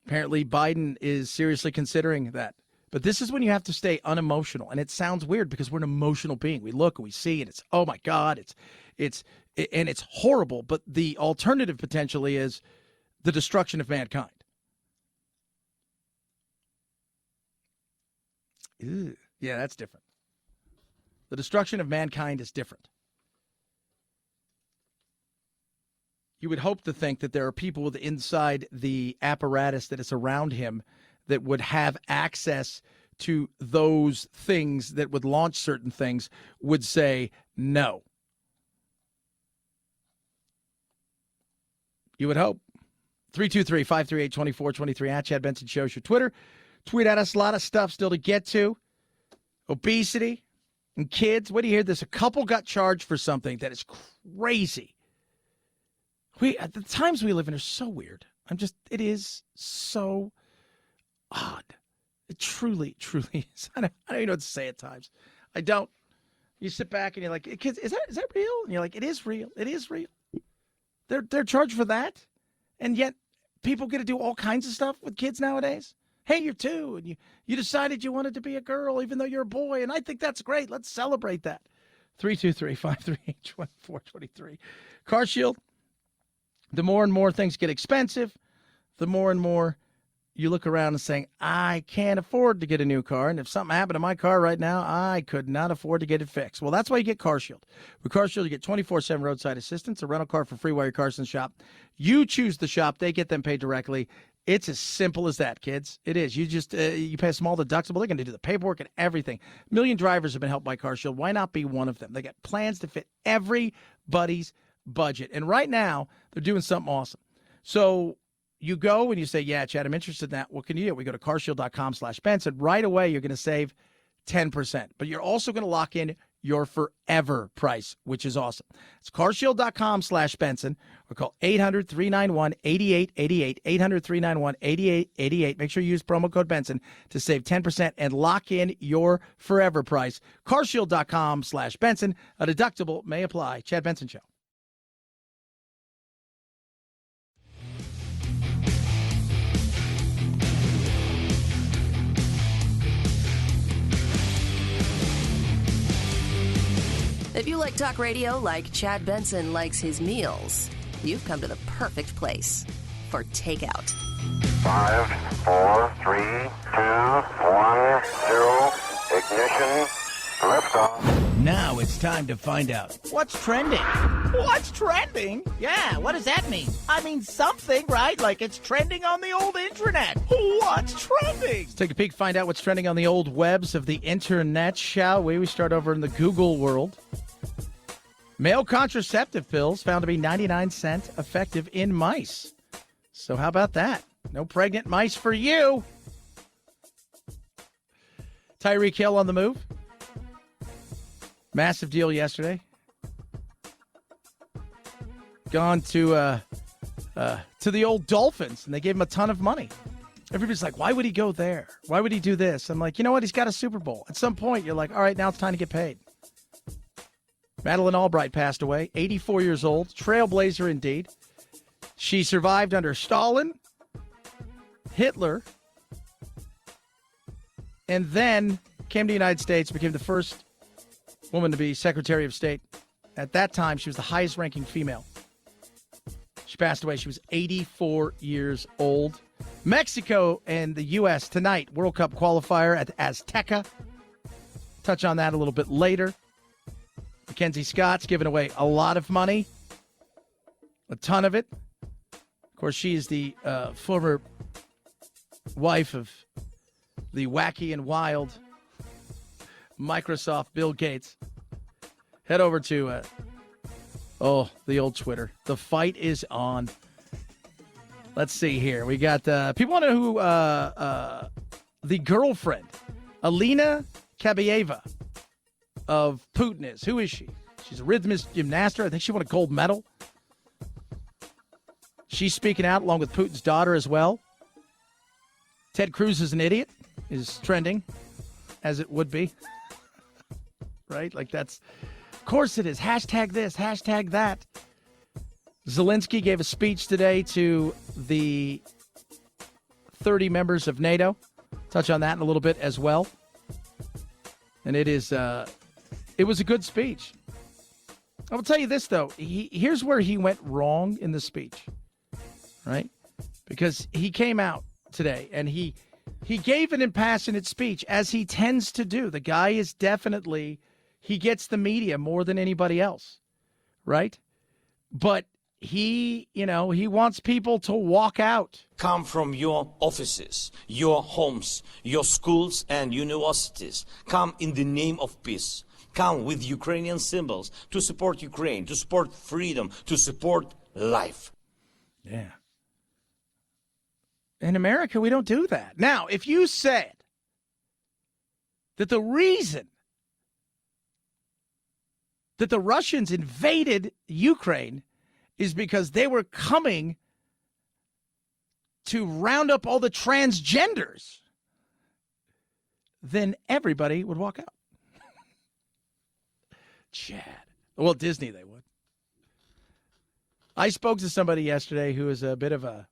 Apparently, Biden is seriously considering that. But this is when you have to stay unemotional, and it sounds weird because we're an emotional being. We look and we see, and it's, oh my God, it's horrible. But the alternative potentially is the destruction of mankind. Ew. Yeah, that's different. The destruction of mankind is different. You would hope to think that there are people inside the apparatus that is around him that would have access to those things that would launch certain things, would say no. You would hope. 323-538-2423 at Chad Benson Show. Your Twitter. Tweet at us. A lot of stuff still to get to. Obesity and kids. What do you hear? This? A couple got charged for something that is crazy. The times we live in are so weird. It is so odd. It truly, truly is. I don't even know what to say at times. I don't. You sit back and you're like, kids, is that real? And you're like, it is real. It is real. They're charged for that. And yet people get to do all kinds of stuff with kids nowadays. Hey, you're 2, and you decided you wanted to be a girl even though you're a boy, and I think that's great. Let's celebrate that. 323-538-2423. CarShield, the more and more things get expensive, the more and more you look around and saying, I can't afford to get a new car, and if something happened to my car right now, I could not afford to get it fixed. Well, that's why you get CarShield. With CarShield, you get 24/7 roadside assistance, a rental car for free while your car's in the shop. You choose the shop. They get them paid directly. It's as simple as that, kids. It is. You just you pay a small deductible. They're going to do the paperwork and everything. A million drivers have been helped by CarShield. Why not be one of them? They got plans to fit everybody's budget. And right now, they're doing something awesome. So you go and you say, yeah, Chad, I'm interested in that. What can you do? We go to carshield.com/Benson. Right away, you're going to save 10%. But you're also going to lock in your forever price, which is awesome. It's carshield.com/Benson or call 800-391-8888, 800-391-8888. Make sure you use promo code Benson to save 10% and lock in your forever price. carshield.com/Benson. A deductible may apply. Chad Benson Show. If you like talk radio like Chad Benson likes his meals, you've come to the perfect place for takeout. 5, 4, 3, 2, 1, 0, ignition, liftoff. Now it's time to find out what's trending. What's trending? Yeah, what does that mean? I mean something, right? Like it's trending on the old internet. What's trending? Let's take a peek, find out what's trending on the old webs of the internet, shall we? We start over in the Google world. Male contraceptive pills found to be 99% effective in mice. So how about that? No pregnant mice for you. Tyreek Hill on the move. Massive deal yesterday. Gone to the old Dolphins, and they gave him a ton of money. Everybody's like, why would he go there? Why would he do this? I'm like, you know what? He's got a Super Bowl. At some point, you're like, all right, now it's time to get paid. Madeleine Albright passed away, 84 years old, trailblazer indeed. She survived under Stalin, Hitler, and then came to the United States, became the first woman to be Secretary of State. At that time, she was the highest-ranking female. She passed away. She was 84 years old. Mexico and the U.S. tonight, World Cup qualifier at Azteca. Touch on that a little bit later. Mackenzie Scott's given away a lot of money, a ton of it. Of course, she is the former wife of the wacky and wild Microsoft Bill Gates. Head over to, the old Twitter. The fight is on. Let's see here. We got, people want to know who the girlfriend, Alina Kabayeva, of Putin is. Who is she? She's a rhythmist gymnaster. I think she won a gold medal. She's speaking out along with Putin's daughter as well. Ted Cruz is an idiot is trending, as it would be. Right? Like that's, of course it is. Hashtag this, hashtag that. Zelensky gave a speech today to the 30 members of NATO. Touch on that in a little bit as well. And it is, it was a good speech. I will tell you this, though. Here's where he went wrong in the speech, right? Because he came out today and he gave an impassionate speech, as he tends to do. The guy is definitely, he gets the media more than anybody else, right? But he wants people to walk out. Come from your offices, your homes, your schools and universities. Come in the name of peace. Come with Ukrainian symbols to support Ukraine, to support freedom, to support life. Yeah. In America, we don't do that. Now, if you said that the reason that the Russians invaded Ukraine is because they were coming to round up all the transgenders, then everybody would walk out. Chad. Well, Disney, they would. I spoke to somebody yesterday who is a bit of a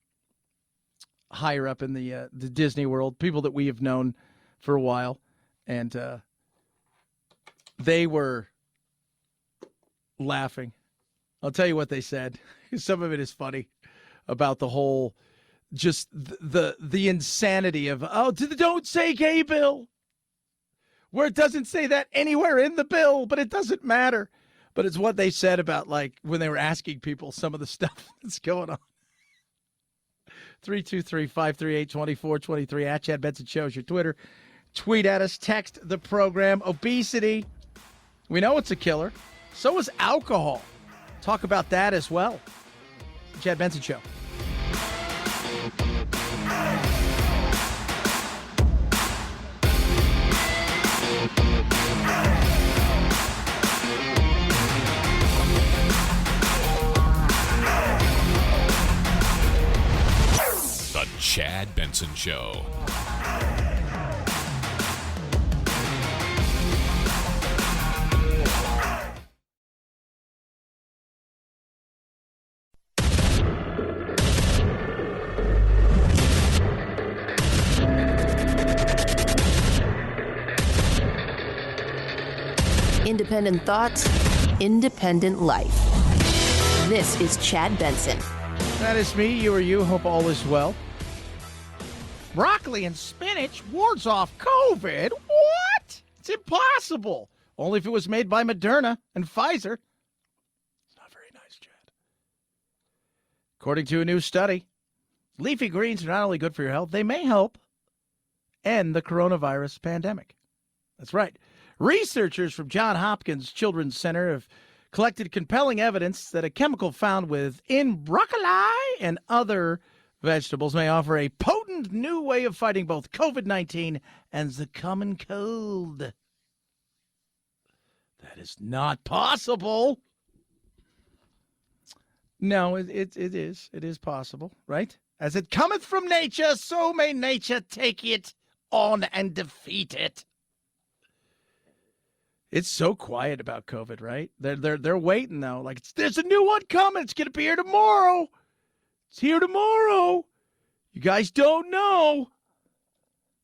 higher up in the Disney world, people that we have known for a while, and they were laughing. I'll tell you what they said. Some of it is funny about the whole, just the insanity of, don't say gay bill, where it doesn't say that anywhere in the bill, but it doesn't matter. But it's what they said about, like, when they were asking people some of the stuff that's going on. 323-538-2423 at Chad Benson Show is your Twitter. Tweet at us. Text the program. Obesity. We know it's a killer. So is alcohol. Talk about that as well. Chad Benson Show. Show. Independent thoughts, independent life. This is Chad Benson. That is me, you or you. Hope all is well. Broccoli and spinach wards off COVID? What? It's impossible. Only if it was made by Moderna and Pfizer. It's not very nice, Chad. According to a new study, leafy greens are not only good for your health, they may help end the coronavirus pandemic. That's right. Researchers from Johns Hopkins Children's Center have collected compelling evidence that a chemical found within broccoli and other vegetables may offer a potent new way of fighting both COVID-19 and the common cold. That is not possible. No, it is. It is possible, right? As it cometh from nature, so may nature take it on and defeat it. It's so quiet about COVID, right? They're waiting though. Like there's a new one coming. It's gonna be here tomorrow. It's here tomorrow. You guys don't know.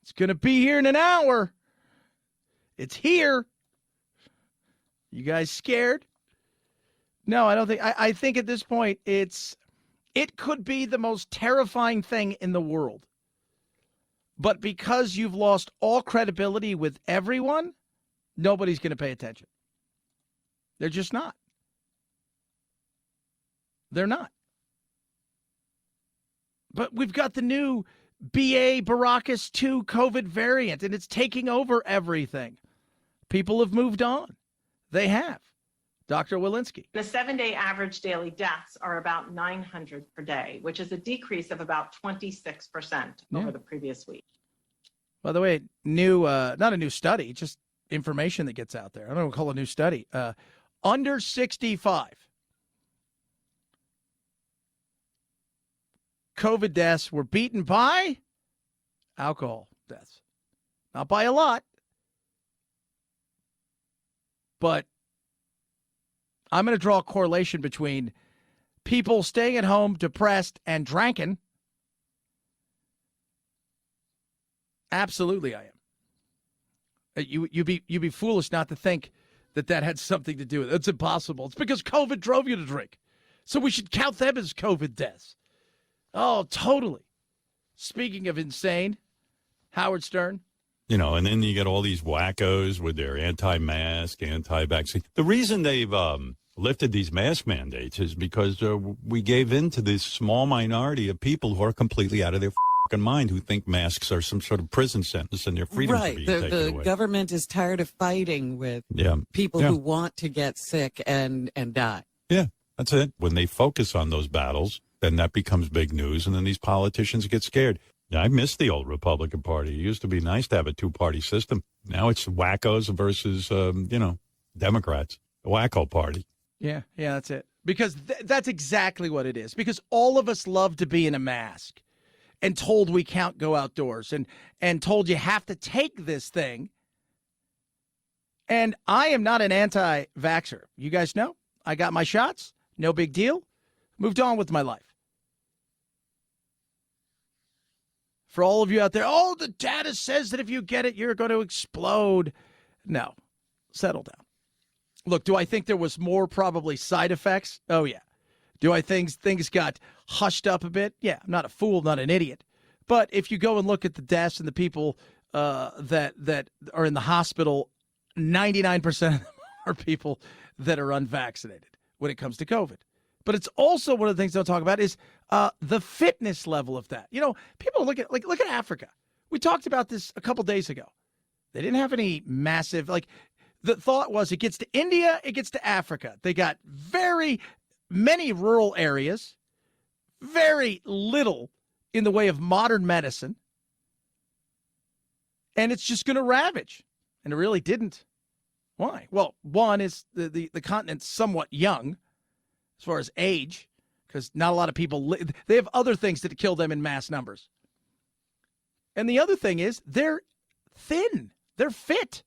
It's gonna be here in an hour. It's here. You guys scared? No, I don't think. I think at this point it could be the most terrifying thing in the world. But because you've lost all credibility with everyone, nobody's going to pay attention. They're just not. They're not. But we've got the new BA Baracus 2 COVID variant, and it's taking over everything. People have moved on. They have. Dr. Walensky. The 7-day average daily deaths are about 900 per day, which is a decrease of about 26% over the previous week. By the way, not a new study, just information that gets out there. I don't know what to call a new study. Under 65, COVID deaths were beaten by alcohol deaths. Not by a lot, but I'm going to draw a correlation between people staying at home, depressed, and drinking. Absolutely, I am. You'd be foolish not to think that had something to do with it. It's impossible. It's because COVID drove you to drink. So we should count them as COVID deaths. Oh, totally. Speaking of insane, Howard Stern. You know, and then you get all these wackos with their anti-mask, anti-vaccine. The reason they've lifted these mask mandates is because we gave in to this small minority of people who are completely out of their mind, who think masks are some sort of prison sentence and their freedoms are being taken away. The government is tired of fighting with people who want to get sick and die. Yeah, that's it. When they focus on those battles, then that becomes big news, and then these politicians get scared. I miss the old Republican Party. It used to be nice to have a two-party system. Now it's wackos versus, Democrats, the wacko party. Yeah, that's it. Because that's exactly what it is. Because all of us love to be in a mask and told we can't go outdoors and told you have to take this thing. And I am not an anti-vaxxer. You guys know. I got my shots. No big deal. Moved on with my life. For all of you out there, the data says that if you get it, you're going to explode. No. Settle down. Look, do I think there was more probably side effects? Oh, yeah. Do I think things got hushed up a bit? Yeah, I'm not a fool, not an idiot. But if you go and look at the deaths and the people that are in the hospital, 99% of them are people that are unvaccinated when it comes to COVID. But it's also one of the things they'll talk about is the fitness level of that. You know, people look at Africa. We talked about this a couple days ago. They didn't have any massive, the thought was it gets to India, it gets to Africa. They got very many rural areas, very little in the way of modern medicine, and it's just going to ravage. And it really didn't. Why? Well, one is the continent's somewhat young as far as age, because not a lot of people they have other things that kill them in mass numbers. And the other thing is they're thin. They're fit.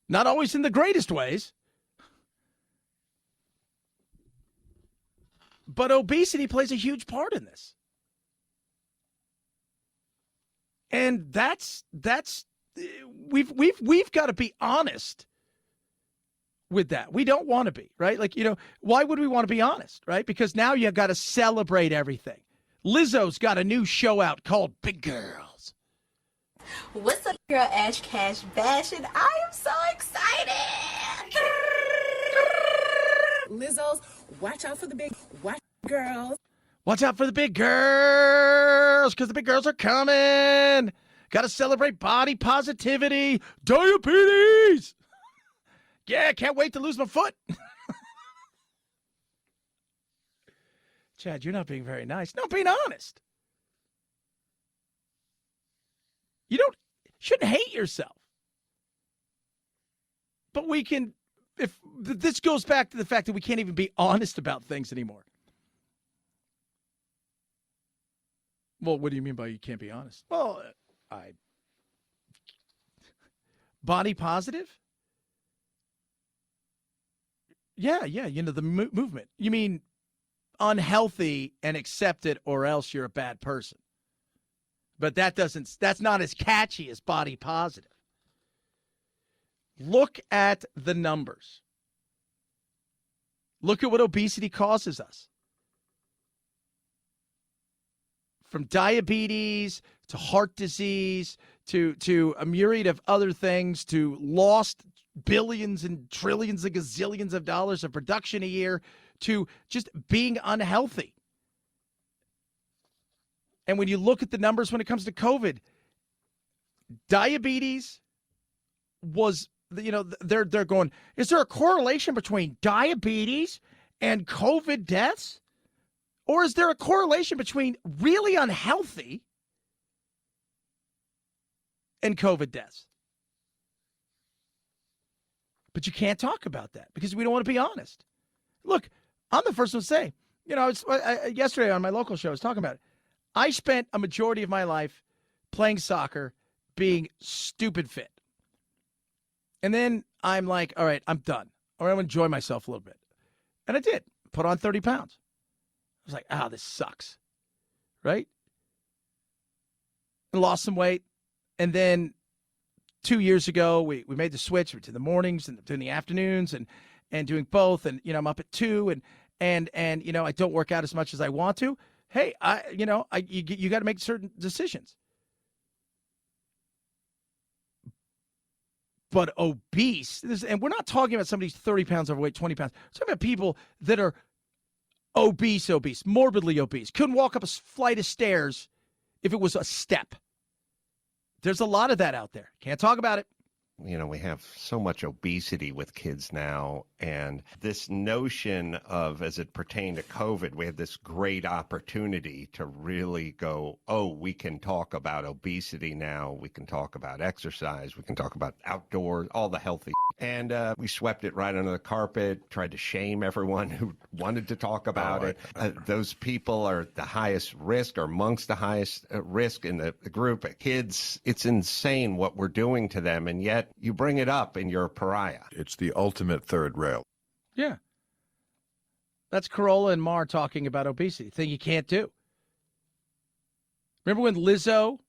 Not always in the greatest ways. But obesity plays a huge part in this. And that's we've got to be honest with that. We don't want to be, right? Like, why would we want to be honest, right? Because now you got to celebrate everything. Lizzo's got a new show out called Big Girls. What's up, girl? Ash Cash Bash, and I am so excited. Lizzo's, watch out for the big girls. Watch out for the big girls, because the big girls are coming. Got to celebrate body positivity, diabetes. Yeah, can't wait to lose my foot. Chad, you're not being very nice. No, being honest. You shouldn't hate yourself. But we can, if this goes back to the fact that we can't even be honest about things anymore. Well, what do you mean by you can't be honest? Well, body positive? Yeah, the movement. You mean unhealthy and accept it, or else you're a bad person. But that's not as catchy as body positive. Look at the numbers. Look at what obesity causes us. From diabetes to heart disease to a myriad of other things, to lost billions and trillions and gazillions of dollars of production a year, to just being unhealthy. And when you look at the numbers when it comes to COVID, diabetes was, they're going, is there a correlation between diabetes and COVID deaths? Or is there a correlation between really unhealthy and COVID deaths? But you can't talk about that because we don't want to be honest. Look, I'm the first one to say, yesterday on my local show, I was talking about it. I spent a majority of my life playing soccer, being stupid fit. And then I'm like, all right, I'm done. Or I want to enjoy myself a little bit. And I did. Put on 30 pounds. I was like, this sucks. Right? And lost some weight. And then 2 years ago, we made the switch to the mornings and doing the afternoons and doing both. And, I'm up at 2 and I don't work out as much as I want to. Hey, you got to make certain decisions. But obese, and we're not talking about somebody who's 30 pounds overweight, 20 pounds. We're talking about people that are obese, morbidly obese. Couldn't walk up a flight of stairs if it was a step. There's a lot of that out there. Can't talk about it. We have so much obesity with kids now, and this notion of, as it pertained to COVID, we have this great opportunity to really go, we can talk about obesity now. We can talk about exercise. We can talk about outdoors, all the healthy. And we swept it right under the carpet, tried to shame everyone who wanted to talk about it. Those people are the highest risk, or amongst the highest risk in the group of kids. It's insane what we're doing to them, and yet you bring it up and you're a pariah. It's the ultimate third rail. Yeah. That's Carolla and Mar talking about obesity, thing you can't do. Remember when Lizzo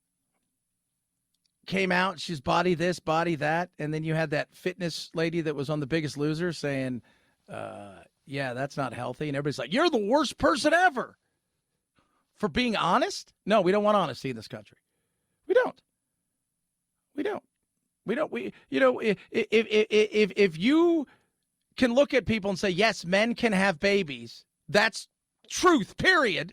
came out, she's body this, body that, and then you had that fitness lady that was on The Biggest Loser saying, that's not healthy. And everybody's like, you're the worst person ever. For being honest? No, we don't want honesty in this country. We don't. If you can look at people and say, yes, men can have babies, that's truth, period.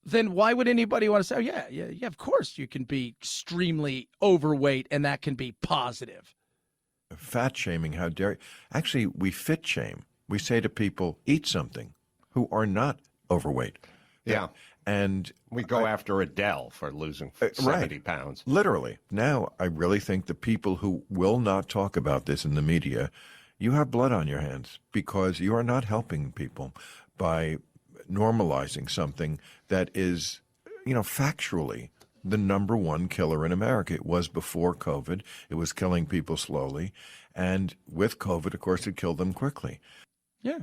Then why would anybody want to say, yeah, of course you can be extremely overweight and that can be positive. Fat shaming, how dare you? Actually, we fit shame. We say to people, eat something, who are overweight. Yeah. And we go after Adele for losing 70 pounds. Literally. Now, I really think the people who will not talk about this in the media, you have blood on your hands because you are not helping people by normalizing something that is, factually the number one killer in America. It was before COVID. It was killing people slowly. And with COVID, of course, it killed them quickly. Yeah.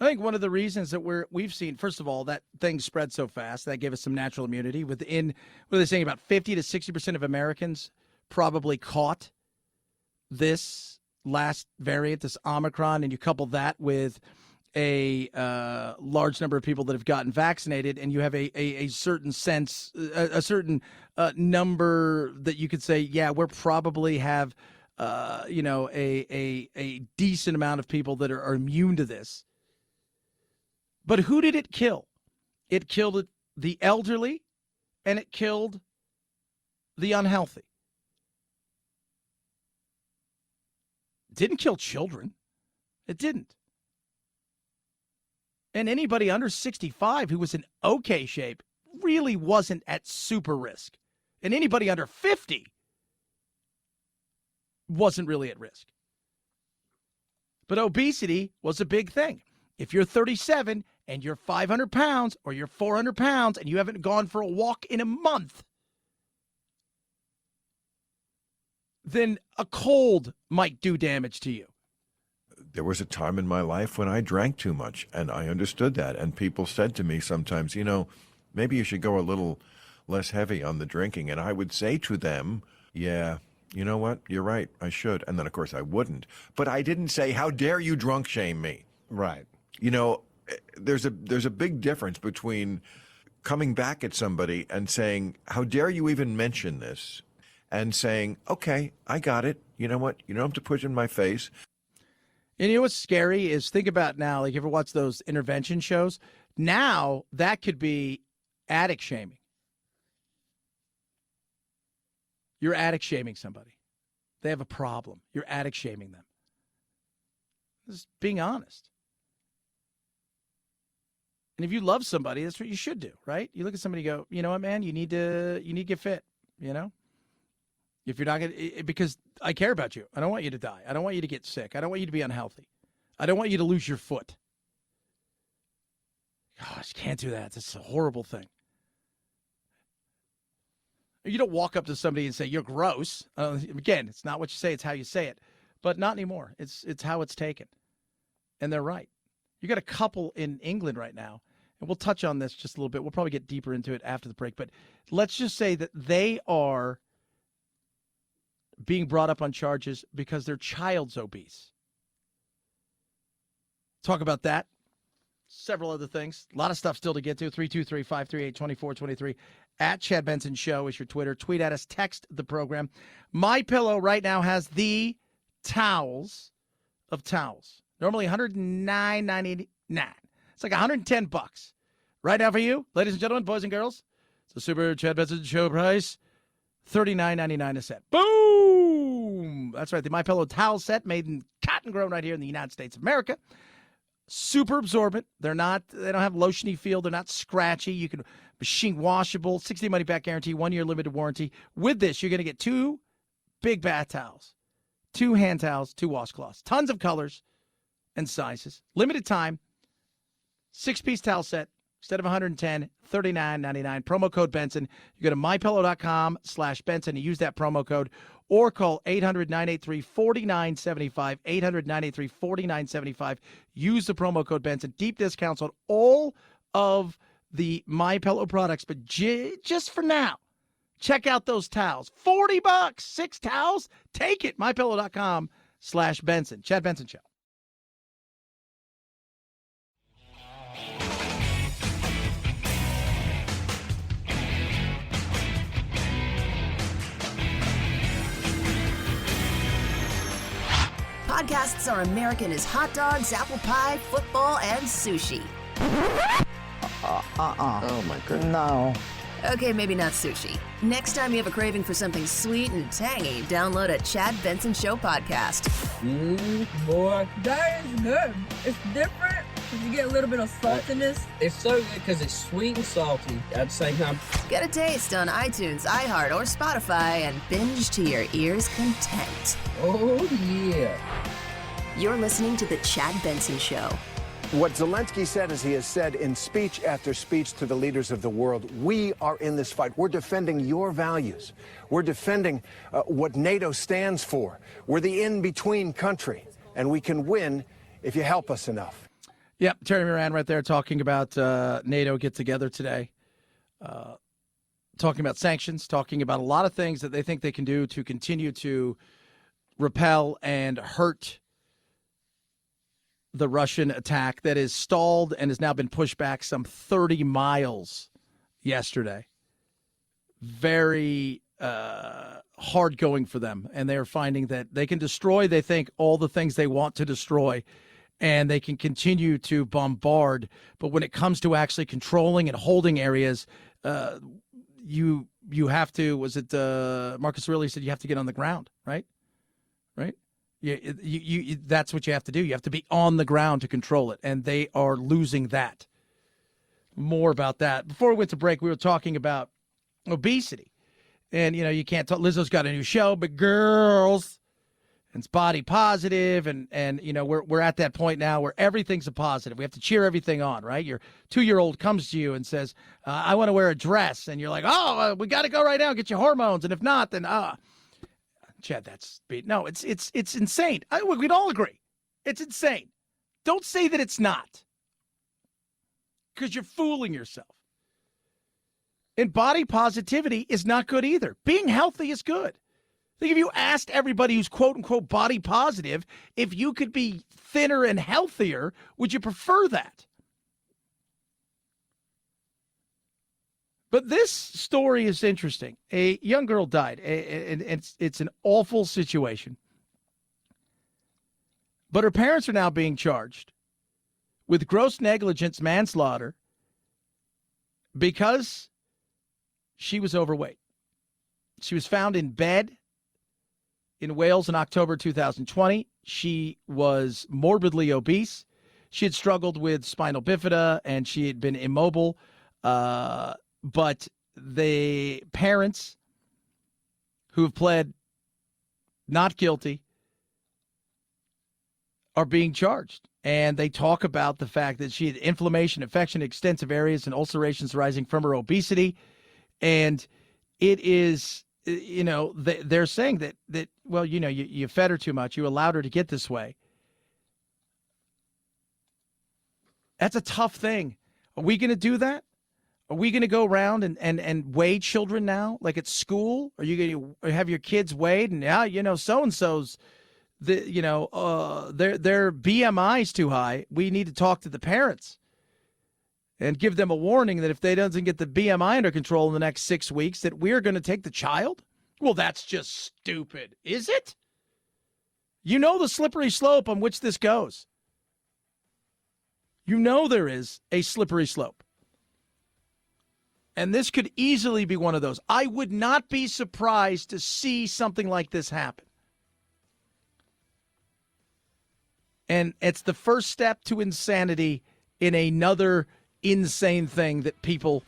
I think one of the reasons that we've seen, first of all, that thing spread so fast, that gave us some natural immunity. Within, what are they saying, about 50 to 60% of Americans probably caught this last variant, this Omicron, and you couple that with a large number of people that have gotten vaccinated, and you have a certain sense, a certain number that you could say, yeah, we're probably have, a decent amount of people that are immune to this. But who did it kill? It killed the elderly, and it killed the unhealthy. It didn't kill children. It didn't. And anybody under 65 who was in okay shape really wasn't at super risk. And anybody under 50 wasn't really at risk. But obesity was a big thing. If you're 37 and you're 500 pounds or you're 400 pounds and you haven't gone for a walk in a month, then a cold might do damage to you. There was a time in my life when I drank too much, and I understood that. And people said to me sometimes, maybe you should go a little less heavy on the drinking. And I would say to them, yeah, you know what? You're right. I should. And then, of course, I wouldn't. But I didn't say, how dare you drunk shame me? Right. There's a big difference between coming back at somebody and saying, how dare you even mention this? And saying, okay, I got it. You know what? You don't have to push it in my face. And you know what's scary is, think about now, like, you ever watch those intervention shows? Now that could be addict shaming. You're addict shaming somebody. They have a problem. You're addict shaming them. Just being honest. And if you love somebody, that's what you should do, right? You look at somebody and go, you know what, man, you need to get fit, If you're not going to, because I care about you. I don't want you to die. I don't want you to get sick. I don't want you to be unhealthy. I don't want you to lose your foot. Gosh, can't do that. That's a horrible thing. You don't walk up to somebody and say, you're gross. Again, it's not what you say, it's how you say it. But not anymore. It's how it's taken. And they're right. You got a couple in England right now, and we'll touch on this just a little bit. We'll probably get deeper into it after the break. But let's just say that they are being brought up on charges because their child's obese. Talk about that. Several other things. A lot of stuff still to get to. 323-538-2423. At Chad Benson Show is your Twitter. Tweet at us. Text the program. MyPillow right now has the towels of towels. Normally $109.99. It's like $110 right now for you, ladies and gentlemen, boys and girls. It's a super Chad Benson Show price. $39.99 a set. Boom! That's right. The MyPillow towel set, made in cotton grown right here in the United States of America. Super absorbent. They don't have lotiony feel. They're not scratchy. You can machine washable, 60 money back guarantee, 1 year limited warranty. With this, you're going to get 2 big bath towels, 2 hand towels, 2 washcloths, tons of colors and sizes. Limited time. 6-piece towel set. Instead of $110, $39.99. Promo code Benson. You go to mypillow.com/Benson and use that promo code, or call 800-983-4975, 800-983-4975. Use the promo code Benson. Deep discounts on all of the MyPillow products, but just for now, check out those towels. $40, 6 towels. Take it. mypillow.com/Benson. Chad Benson Show. Podcasts are American as hot dogs, apple pie, football, and sushi. Oh my goodness. No. Okay, maybe not sushi. Next time you have a craving for something sweet and tangy, download a Chad Benson Show podcast. Boy, that is good. It's different because you get a little bit of saltiness. It's so good because it's sweet and salty at the same time. Get a taste on iTunes, iHeart, or Spotify and binge to your ear's content. Oh, yeah. You're listening to The Chad Benson Show. What Zelensky said, as he has said in speech after speech to the leaders of the world, we are in this fight. We're defending your values. We're defending what NATO stands for. We're the in-between country, and we can win if you help us enough. Yep, Terry Moran right there talking about NATO get-together today, talking about sanctions, talking about a lot of things that they think they can do to continue to repel and hurt the Russian attack that is stalled and has now been pushed back some 30 miles yesterday. Very hard going for them, and they are finding that they can destroy, they think, all the things they want to destroy, and they can continue to bombard. But when it comes to actually controlling and holding areas, you have to, was it Marcus Aurelius said you have to get on the ground, right? Right? You that's what you have to do. You have to be on the ground to control it, and they are losing that. More about that. Before we went to break, we were talking about obesity. And, you can't tell. Lizzo's got a new show, Big Girls, and it's body positive, and we're at that point now where everything's a positive. We have to cheer everything on, right? Your 2-year-old comes to you and says, I want to wear a dress, and you're like, we got to go right now and get your hormones, and if not, then Chad, that's no, it's insane. We'd all agree. It's insane. Don't say that it's not, because you're fooling yourself. And body positivity is not good either. Being healthy is good. I think if you asked everybody who's quote-unquote body positive, if you could be thinner and healthier, would you prefer that? But this story is interesting. A young girl died, and it's an awful situation. But her parents are now being charged with gross negligence manslaughter because she was overweight. She was found in bed in Wales in October 2020. She was morbidly obese. She had struggled with spinal bifida, and she had been immobile. But the parents who have pled not guilty are being charged. And they talk about the fact that she had inflammation, infection, extensive areas, and ulcerations arising from her obesity. And it is, they're saying that well, you fed her too much. You allowed her to get this way. That's a tough thing. Are we going to do that? Are we going to go around and weigh children now, like at school? Are you going to have your kids weighed? And so-and-so's, their BMI's too high. We need to talk to the parents and give them a warning that if they doesn't get the BMI under control in the next 6 weeks, that we're going to take the child? Well, that's just stupid. Is it? The slippery slope on which this goes. There is a slippery slope. And this could easily be one of those. I would not be surprised to see something like this happen. And it's the first step to insanity in another insane thing that people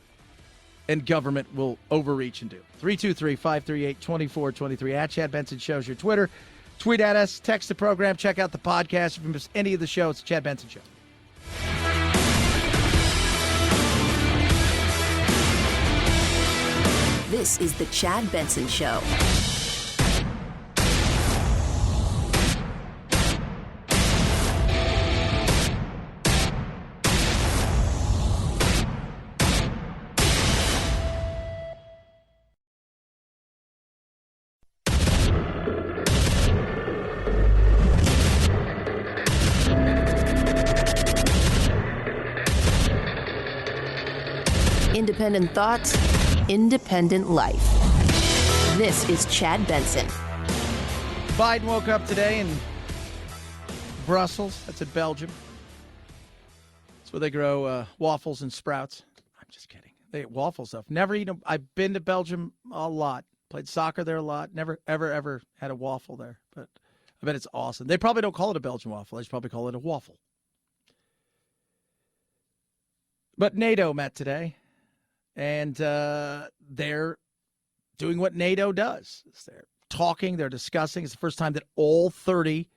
and government will overreach and do. 323-538-2423. At Chad Benson Show's your Twitter. Tweet at us, text the program, check out the podcast. If you miss any of the show, it's the Chad Benson Show. This is the Chad Benson Show. Independent thoughts, independent life. This is Chad Benson. Biden woke up today in Brussels. That's in Belgium. That's where they grow waffles and sprouts. I'm just kidding. They eat waffles, though. Never eaten. I've been to Belgium a lot. Played soccer there a lot. Never, ever had a waffle there. But I bet it's awesome. They probably don't call it a Belgian waffle. They just probably call it a waffle. But NATO met today. And they're doing what NATO does. They're talking, they're discussing. It's the first time that all 30,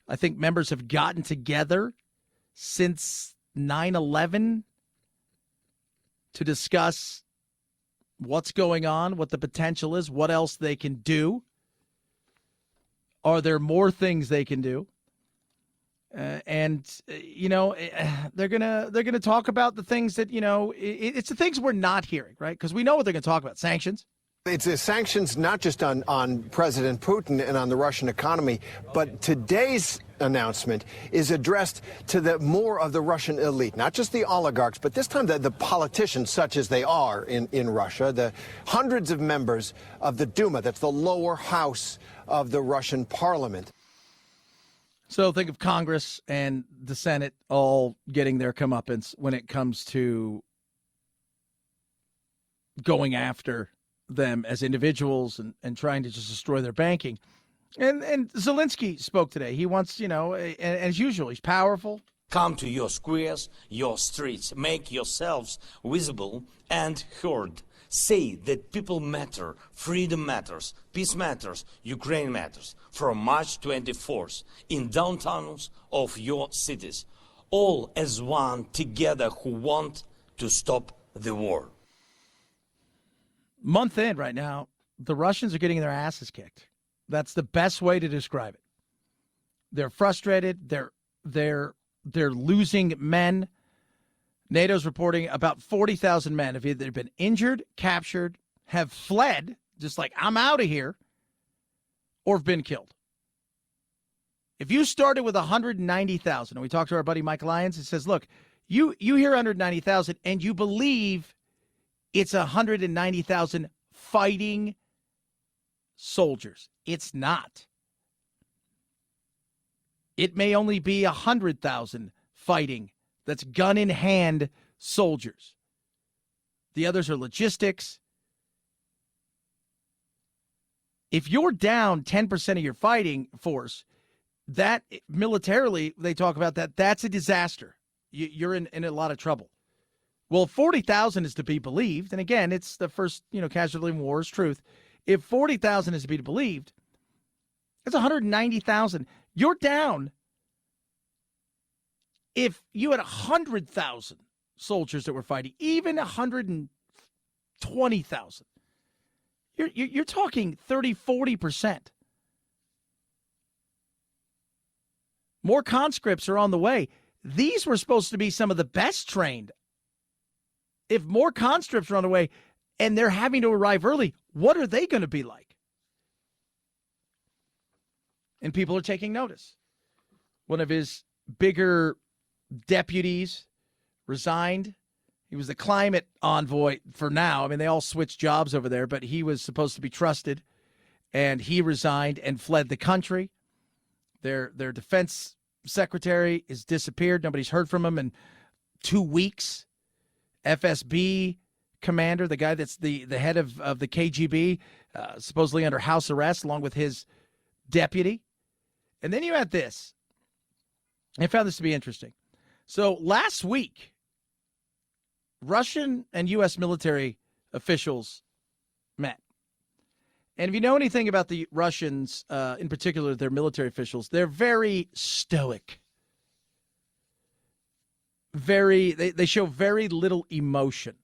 I think, members have gotten together since 9/11 to discuss what's going on, what the potential is, what else they can do. Are there more things they can do? They're gonna talk about the things that it's the things we're not hearing, right? Because we know what they're gonna talk about: sanctions. It's sanctions not just on President Putin and on the Russian economy, but today's announcement is addressed to the more of the Russian elite, not just the oligarchs, but this time the politicians, such as they are in Russia, the hundreds of members of the Duma, that's the lower house of the Russian parliament. So think of Congress and the Senate all getting their comeuppance when it comes to going after them as individuals and trying to just destroy their banking. And Zelensky spoke today. He wants, and as usual, he's powerful. Come to your squares, your streets, make yourselves visible and heard. Say that people matter, freedom matters, peace matters, Ukraine matters. From March 24th, in downtowns of your cities, all as one together who want to stop the war. Month in right now, the Russians are getting their asses kicked. That's the best way to describe it. They're frustrated. They're losing men. NATO's reporting about 40,000 men have either been injured, captured, have fled, just like I'm out of here, or have been killed. If you started with 190,000, and we talked to our buddy Mike Lyons, he says, look, you hear 190,000 and you believe it's 190,000 fighting soldiers. It's not. It may only be 100,000 fighting, that's gun in hand soldiers. The others are logistics. If you're down 10% of your fighting force, that militarily, they talk about that's a disaster. You're in a lot of trouble. Well, 40,000 is to be believed, and again, it's the first, casualty in war is truth. If 40,000 is to be believed, it's 190,000. You're down. If you had 100,000 soldiers that were fighting, even 120,000, you're talking 30, 40%. More conscripts are on the way. These were supposed to be some of the best trained. If more conscripts are on the way and they're having to arrive early, what are they going to be like? And people are taking notice. One of his bigger deputies resigned. He was the climate envoy for now. I mean, they all switched jobs over there, but he was supposed to be trusted, and he resigned and fled the country. Their defense secretary has disappeared. Nobody's heard from him in 2 weeks. FSB commander, the guy that's the head of the KGB, supposedly under house arrest along with his deputy. And then you had this. I found this to be interesting. So last week, Russian and U.S. military officials met. And if you know anything about the Russians, in particular their military officials, they're very stoic. They show very little emotion.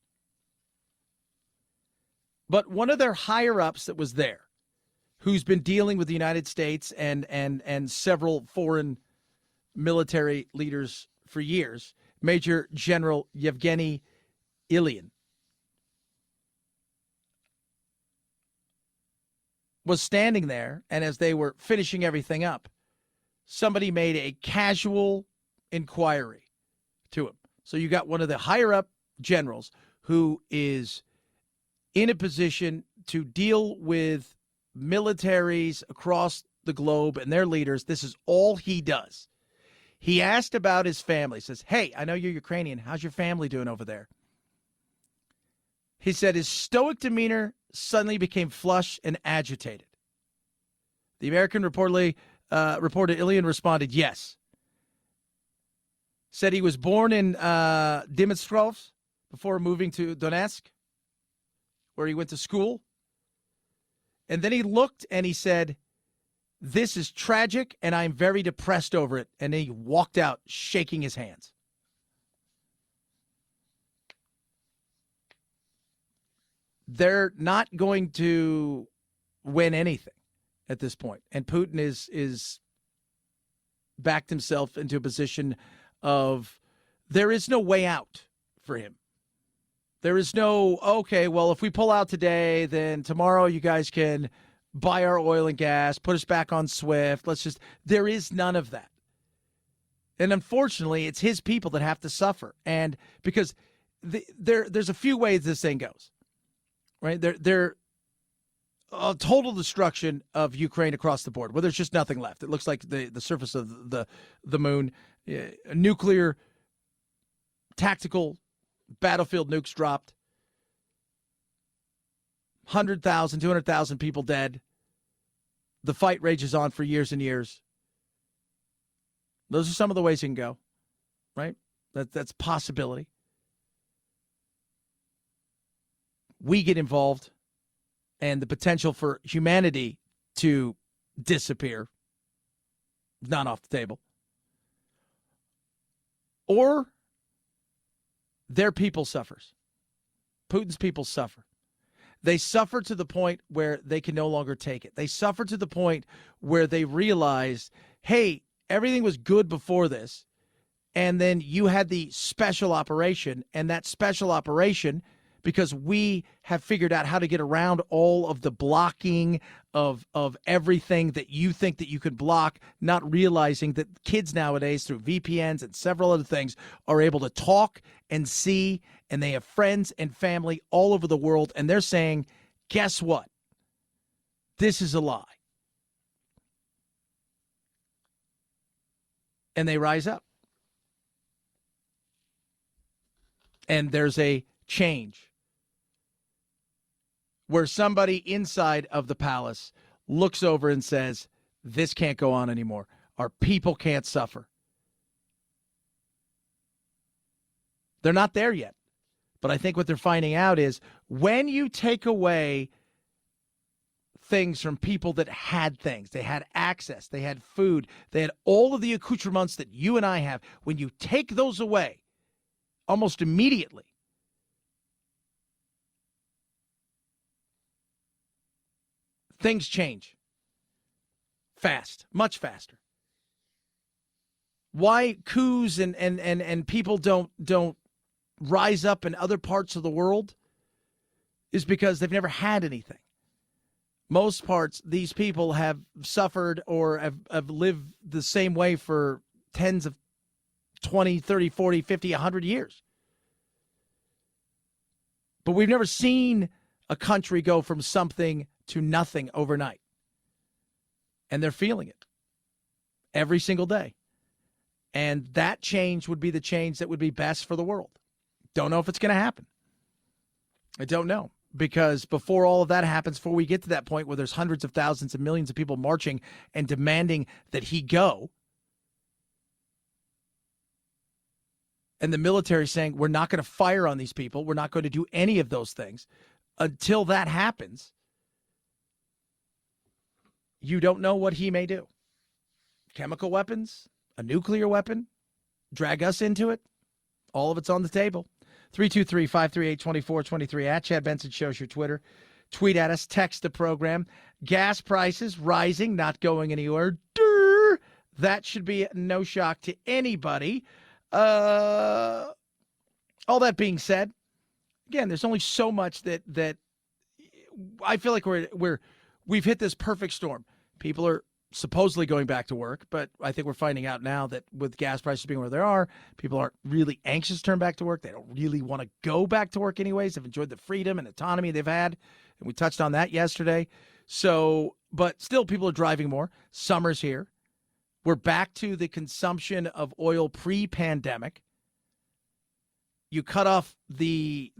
But one of their higher-ups that was there, who's been dealing with the United States and several foreign military leaders for years, Major General Yevgeny Ilyin, was standing there, and as they were finishing everything up, somebody made a casual inquiry to him. So you got one of the higher-up generals who is in a position to deal with militaries across the globe and their leaders. This is all he does. He asked about his family. He says, hey, I know you're Ukrainian. How's your family doing over there? He said his stoic demeanor suddenly became flushed and agitated. The American reported Ilyin responded, yes. Said he was born in Dnipropetrovsk before moving to Donetsk, where he went to school. And then he looked and he said, This is tragic, and I'm very depressed over it. And he walked out shaking his hands. They're not going to win anything at this point. And Putin is backed himself into a position of there is no way out for him. There is no, okay, well, if we pull out today, then tomorrow you guys can buy our oil and gas, put us back on SWIFT. There is none of that. And unfortunately, it's his people that have to suffer. And because there's a few ways this thing goes, right? They're a total destruction of Ukraine across the board, where there's just nothing left. It looks like the surface of the moon, nuclear, tactical battlefield nukes dropped, 100,000, 200,000 people dead. The fight rages on for years and years. Those are some of the ways you can go, right? That's a possibility. We get involved, and the potential for humanity to disappear is not off the table. Or their people suffers. Putin's people suffer. They suffer to the point where they can no longer take it. They suffer to the point where they realize, hey, everything was good before this, and then you had the special operation, and that special operation, because we have figured out how to get around all of the blocking of everything that you think that you could block, not realizing that kids nowadays, through VPNs and several other things, are able to talk and see, and they have friends and family all over the world, and they're saying, guess what? This is a lie. And they rise up. And there's a change where somebody inside of the palace looks over and says, this can't go on anymore. Our people can't suffer. They're not there yet. But I think what they're finding out is when you take away things from people that had things, they had access, they had food, they had all of the accoutrements that you and I have, when you take those away almost immediately, things change fast, much faster. Why coups and people don't rise up in other parts of the world is because they've never had anything. Most parts, these people have suffered or have lived the same way for tens of 20, 30, 40, 50, 100 years. But we've never seen a country go from something to nothing overnight. And they're feeling it every single day. And that change would be the change that would be best for the world. Don't know if it's going to happen. I don't know. Because before all of that happens, before we get to that point where there's hundreds of thousands and millions of people marching and demanding that he go, and the military saying, we're not going to fire on these people, we're not going to do any of those things, until that happens, you don't know what he may do. Chemical weapons, a nuclear weapon, drag us into it, all of it's on the table. 323-538-2423 at Chad Benson Show's your Twitter. Tweet at us, text the program. Gas prices rising, not going anywhere. Durr! That should be no shock to anybody. All that being said, again, there's only so much that I feel like we've hit this perfect storm. People are supposedly going back to work, but I think we're finding out now that with gas prices being where they are, people aren't really anxious to turn back to work. They don't really want to go back to work anyways. They've enjoyed the freedom and autonomy they've had, and we touched on that yesterday. So, but still people are driving more. Summer's here. We're back to the consumption of oil pre-pandemic. You cut off the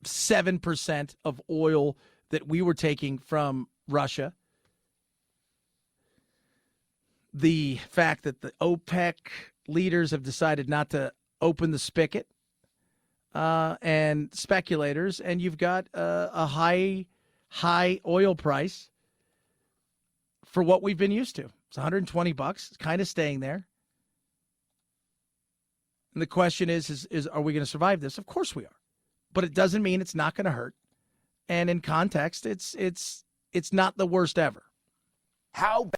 7% of oil that we were taking from Russia. The fact that the OPEC leaders have decided not to open the spigot, and speculators, and you've got a high oil price for what we've been used to. It's $120. It's kind of staying there. And the question is are we going to survive this? Of course we are. But it doesn't mean it's not going to hurt. And in context, it's not the worst ever. How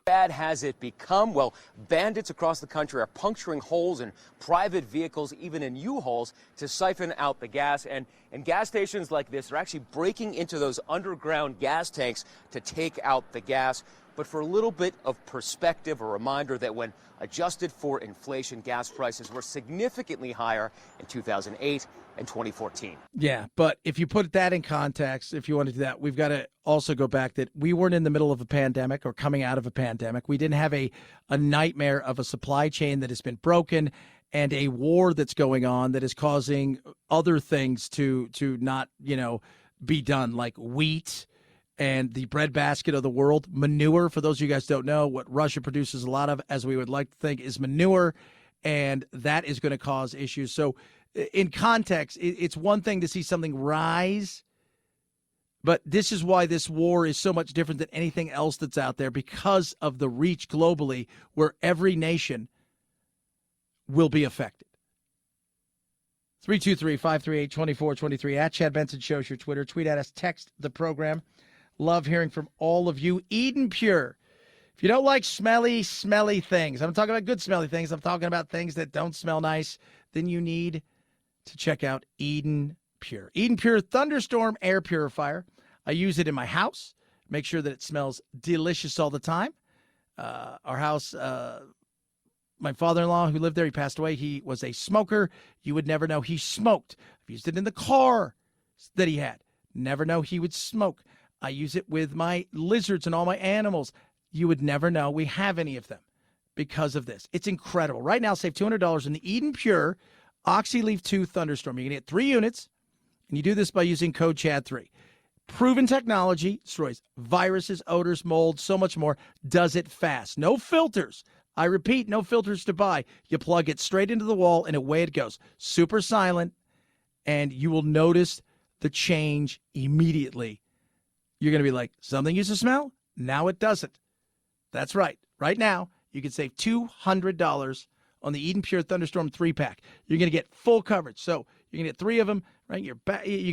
bad has it become? Well, bandits across the country are puncturing holes in private vehicles, even in U-Hauls, to siphon out the gas. And gas stations like this are actually breaking into those underground gas tanks to take out the gas. But for a little bit of perspective, a reminder that when adjusted for inflation, gas prices were significantly higher in 2008 and 2014. Yeah, but if you put that in context, if you want to do that, we've got to also go back that we weren't in the middle of a pandemic or coming out of a pandemic. We didn't have a nightmare of a supply chain that has been broken and a war that's going on that is causing other things to not, be done, like wheat and the breadbasket of the world. Manure, for those of you guys who don't know, what Russia produces a lot of, as we would like to think, is manure, and that is going to cause issues. So in context, it's one thing to see something rise, but this is why this war is so much different than anything else that's out there, because of the reach globally where every nation will be affected. 323-538-2423 at Chad Benson Show is your Twitter. Tweet at us, text the program. Love hearing from all of you. Eden Pure. If you don't like smelly things, I'm talking about good smelly things, I'm talking about things that don't smell nice, then you need to check out Eden Pure. Eden Pure Thunderstorm Air Purifier. I use it in my house. Make sure that it smells delicious all the time. Our house, my father-in-law who lived there, he passed away. He was a smoker. You would never know he smoked. I've used it in the car that he had. Never know he would smoke. I use it with my lizards and all my animals. You would never know we have any of them because of this. It's incredible. Right now, save $200 in the Eden Pure OxyLeaf 2 Thunderstorm. You can get 3 units, and you do this by using code CHAD3. Proven technology, destroys viruses, odors, mold, so much more. Does it fast. No filters. I repeat, no filters to buy. You plug it straight into the wall, and away it goes. Super silent, and you will notice the change immediately. You're going to be like, something used to smell? Now it doesn't. That's right. Right now, you can save $200 on the Eden Pure Thunderstorm 3-pack. You're going to get full coverage. So you can get 3 of them. Right, you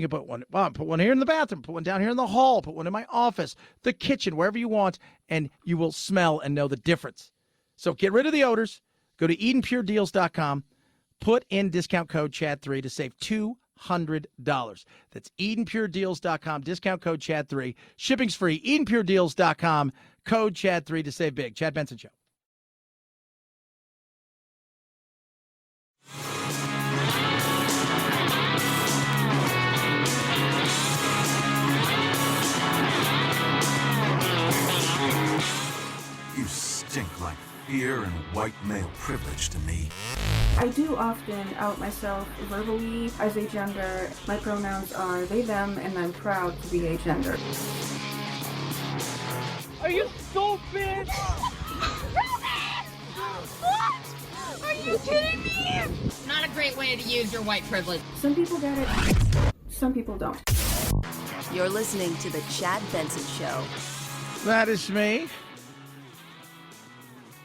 can put one here in the bathroom, put one down here in the hall, put one in my office, the kitchen, wherever you want, and you will smell and know the difference. So get rid of the odors. Go to EdenPureDeals.com. Put in discount code CHAD3 to save $200. That's EdenPureDeals.com. Discount code CHAD3. Shipping's free. EdenPureDeals.com. Code CHAD3 to save big. Chad Benson Show. You stink like fear and white male privilege to me. I do often out myself verbally as a gender. My pronouns are they, them, and I'm proud to be a gender. Are you stupid? What? Are you kidding me? Not a great way to use your white privilege. Some people get it, some people don't. You're listening to the Chad Benson Show. That is me.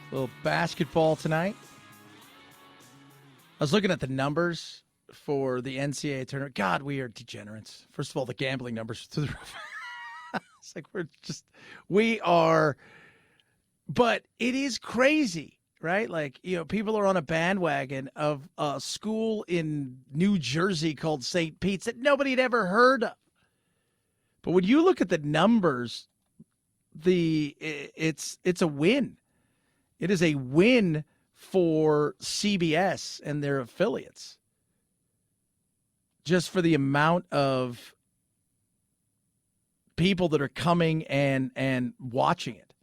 A little basketball tonight. I was looking at the numbers for the NCAA tournament. God, we are degenerates. First of all, the gambling numbers are through the roof. It's like we are, but it is crazy, right? Like, people are on a bandwagon of a school in New Jersey called St. Pete's that nobody had ever heard of. But when you look at the numbers, it's a win. It is a win for CBS and their affiliates, just for the amount of people that are coming and watching it.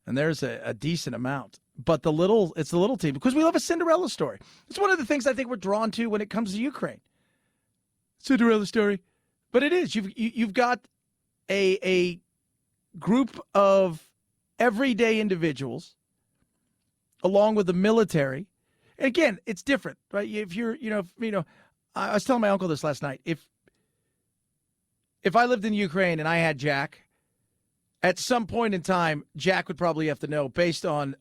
And there's a decent amount. But it's the little team, because we love a Cinderella story. It's one of the things I think we're drawn to when it comes to Ukraine. Cinderella story. But it is. You've got a group of everyday individuals along with the military. And again, it's different, right? If you're, I was telling my uncle this last night. If I lived in Ukraine and I had Jack at some point in time, Jack would probably have to know, based on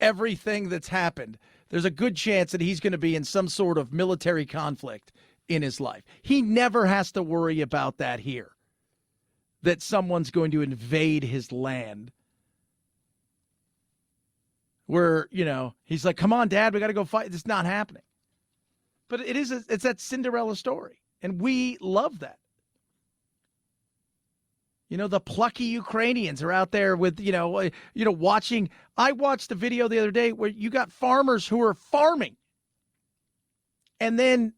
everything that's happened, there's a good chance that he's going to be in some sort of military conflict in his life. He never has to worry about that here, that someone's going to invade his land. Where, he's like, come on, Dad, we got to go fight. It's not happening. But it's that Cinderella story, and we love that. The plucky Ukrainians are out there with, watching. I watched a video the other day where you got farmers who are farming. And then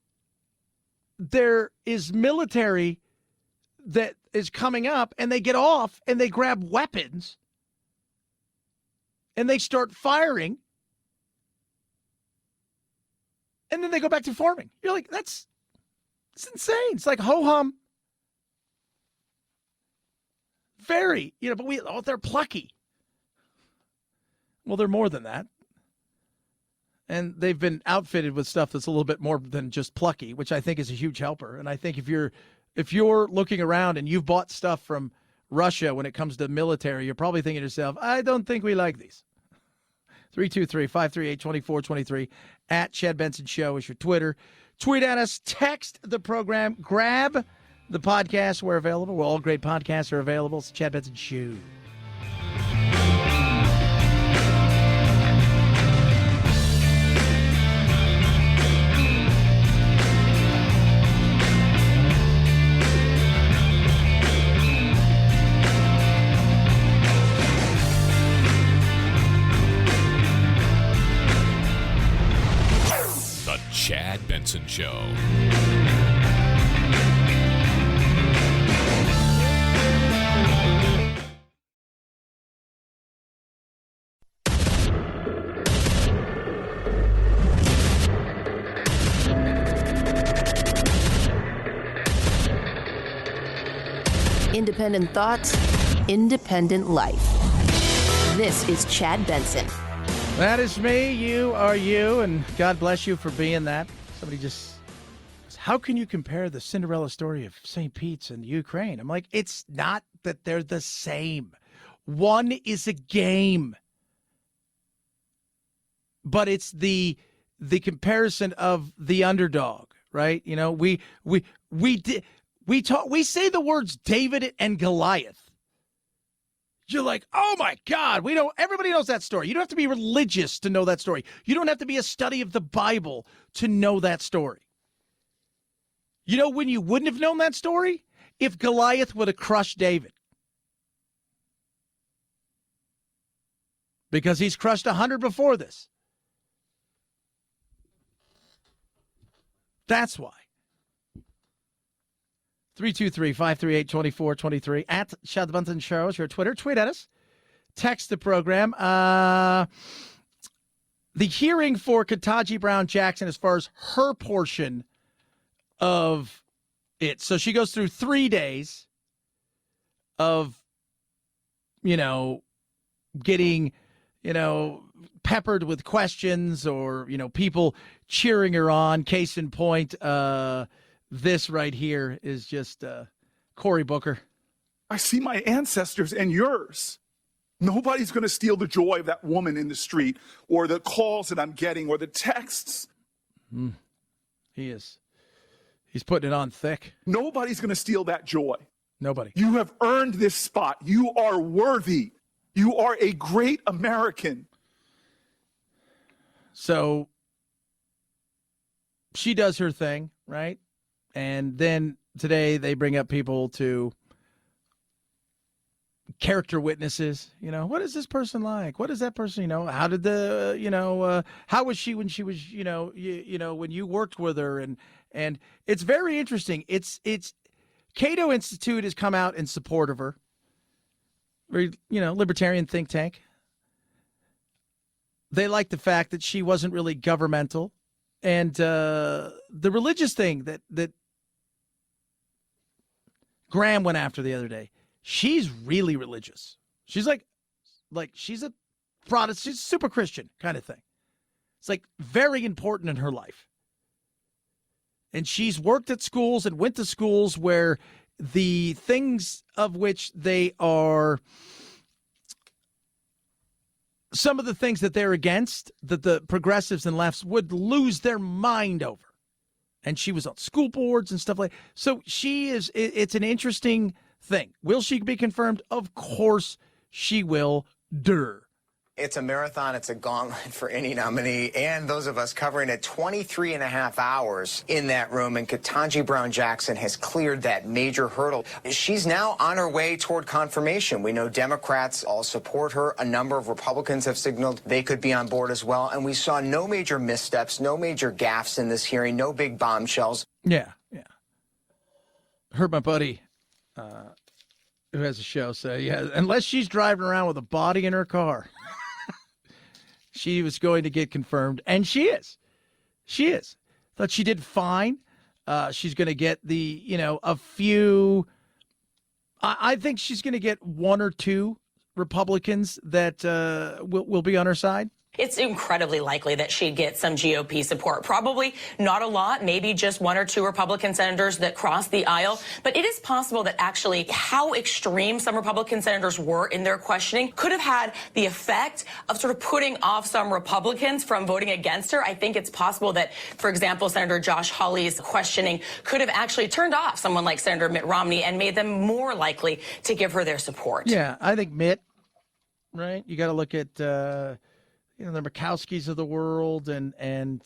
there is military that is coming up, and they get off and they grab weapons and they start firing. And then they go back to farming. You're like, it's insane. It's like ho-hum. Very, but they're plucky. Well, they're more than that. And they've been outfitted with stuff that's a little bit more than just plucky, which I think is a huge helper. And I think if you're looking around and you've bought stuff from Russia when it comes to military, you're probably thinking to yourself, I don't think we like these. 323-538-2423 at Chad Benson Show is your Twitter. Tweet at us, text the program, grab the podcast where available. Well, all great podcasts are available. It's Chad Benson Show. The Chad Benson Show. Independent thoughts, independent life. This is Chad Benson. That is me. You are you, and God bless you for being that. Somebody just, how can you compare the Cinderella story of St. Pete's and Ukraine? I'm like, it's not that they're the same. One is a game, but it's the comparison of the underdog, right? We say the words David and Goliath. You're like, oh my God, everybody knows that story. You don't have to be religious to know that story. You don't have to be a study of the Bible to know that story. You know when you wouldn't have known that story? If Goliath would have crushed David. Because he's crushed 100 before this. That's why. 323-538-2423 at Chad Benson Show is your Twitter. Tweet at us. Text the program. The hearing for Ketanji Brown Jackson as far as her portion of it. So she goes through 3 days of, getting, peppered with questions or, people cheering her on. Case in point, this right here is just Cory Booker. I see my ancestors and yours. Nobody's going to steal the joy of that woman in the street or the calls that I'm getting or the texts. He is. He's putting it on thick. Nobody's going to steal that joy. Nobody. You have earned this spot. You are worthy. You are a great American. So she does her thing, right? And then today they bring up people to character witnesses. What is this person like? What is that person? How did how was she when she was, when you worked with her? And it's very interesting. It's Cato Institute has come out in support of her. Very, libertarian think tank. They like the fact that she wasn't really governmental. And the religious thing that Graham went after the other day, she's really religious. She's like she's a Protestant, she's super Christian kind of thing. It's like very important in her life. And she's worked at schools and went to schools where the things of which they are, some of the things that they're against, that the progressives and lefts would lose their mind over. And she was on school boards and stuff like that. So she is, it's an interesting thing. Will she be confirmed? Of course she will. It's a marathon. It's a gauntlet for any nominee and those of us covering it. 23 and a half hours in that room, and Ketanji Brown Jackson has cleared that major hurdle. She's now on her way toward confirmation. We know Democrats all support her. A number of Republicans have signaled they could be on board as well. And we saw no major missteps, no major gaffes in this hearing, no big bombshells. Yeah. Heard my buddy who has a show say, unless she's driving around with a body in her car, she was going to get confirmed, and she is. She is. Thought she did fine. She's going to get a few. I think she's going to get one or two Republicans that will be on her side. It's incredibly likely that she'd get some GOP support. Probably not a lot, maybe just one or two Republican senators that cross the aisle. But it is possible that actually how extreme some Republican senators were in their questioning could have had the effect of sort of putting off some Republicans from voting against her. I think it's possible that, for example, Senator Josh Hawley's questioning could have actually turned off someone like Senator Mitt Romney and made them more likely to give her their support. Yeah, I think Mitt, right? You got to look at the Murkowskis of the world and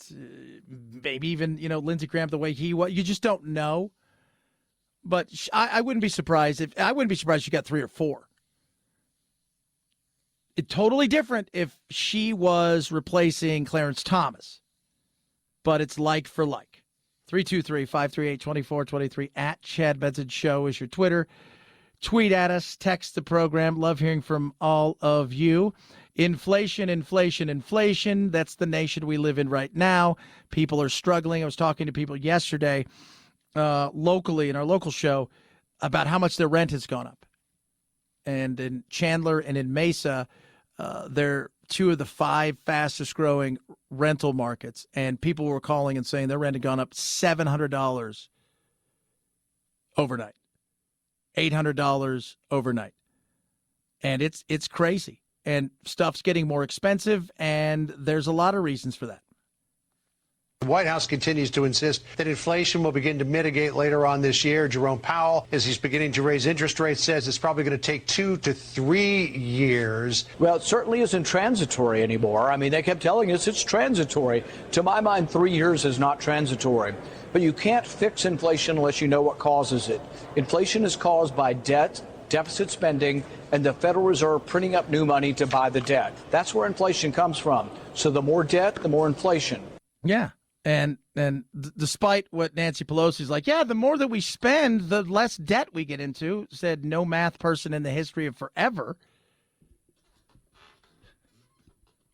maybe even, Lindsey Graham, the way he was. You just don't know. But I wouldn't be surprised if she got 3 or 4. It's totally different if she was replacing Clarence Thomas. But it's like for like. 323-538-2423 at Chad Benson Show is your Twitter. Tweet at us, text the program. Love hearing from all of you. Inflation. That's the nation we live in right now. People are struggling. I was talking to people yesterday locally in our local show about how much their rent has gone up. And in Chandler and in Mesa, they're 2 of the 5 fastest growing rental markets. And people were calling and saying their rent had gone up $700 overnight, $800 overnight. And it's crazy. And stuff's getting more expensive, and there's a lot of reasons for that. The White House continues to insist that inflation will begin to mitigate later on this year. Jerome Powell, as he's beginning to raise interest rates, says it's probably going to take 2 to 3 years. Well, it certainly isn't transitory anymore. I mean, they kept telling us it's transitory. To my mind, 3 years is not transitory. But you can't fix inflation unless you know what causes it. Inflation is caused by debt, deficit spending, and the Federal Reserve printing up new money to buy the debt. That's where inflation comes from. So the more debt, the more inflation. Yeah. And despite what Nancy Pelosi's like, the more that we spend, the less debt we get into, said no math person in the history of forever.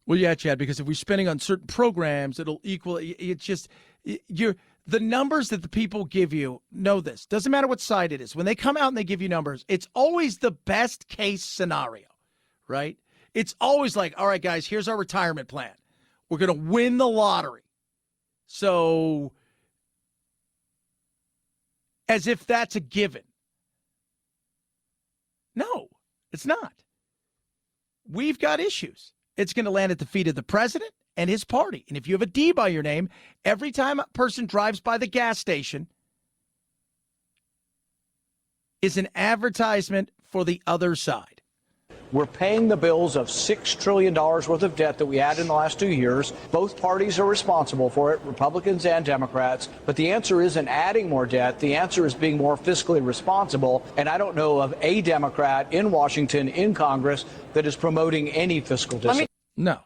Well, yeah, Chad, because if we're spending on certain programs, it'll equal. It's just the numbers that the people give you. Know this. Doesn't matter what side it is. When they come out and they give you numbers, it's always the best case scenario, right? It's always like, all right, guys, here's our retirement plan. We're going to win the lottery. So, as if that's a given. No, it's not. We've got issues. It's going to land at the feet of the president and his party. And if you have a D by your name, every time a person drives by the gas station is an advertisement for the other side. We're paying the bills of $6 trillion worth of debt that we had in the last 2 years. Both parties are responsible for it, Republicans and Democrats. But the answer isn't adding more debt. The answer is being more fiscally responsible. And I don't know of a Democrat in Washington, in Congress, that is promoting any fiscal discipline. No.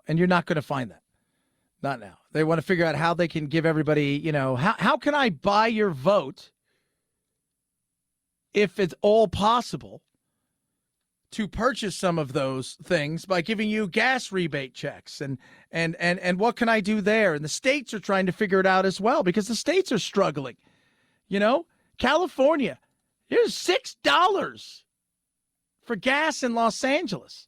And you're not going to find that. Not now. They want to figure out how they can give everybody, how can I buy your vote if it's all possible to purchase some of those things by giving you gas rebate checks and what can I do there? And the states are trying to figure it out as well because the states are struggling. California, here's $6 for gas in Los Angeles.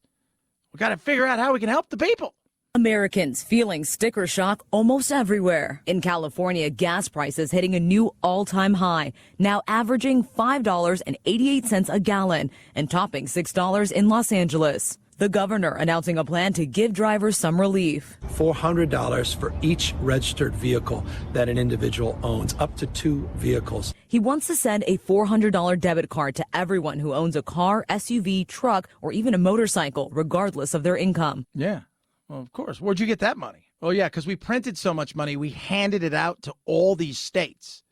We got to figure out how we can help the people. Americans feeling sticker shock almost everywhere. In California, gas prices hitting a new all-time high, now averaging $5.88 a gallon and topping $6 in Los Angeles. The governor announcing a plan to give drivers some relief. $400 for each registered vehicle that an individual owns, up to 2 vehicles. He wants to send a $400 debit card to everyone who owns a car, SUV, truck, or even a motorcycle, regardless of their income. Yeah. Well, of course. Where'd you get that money? Oh, yeah, because we printed so much money, we handed it out to all these states.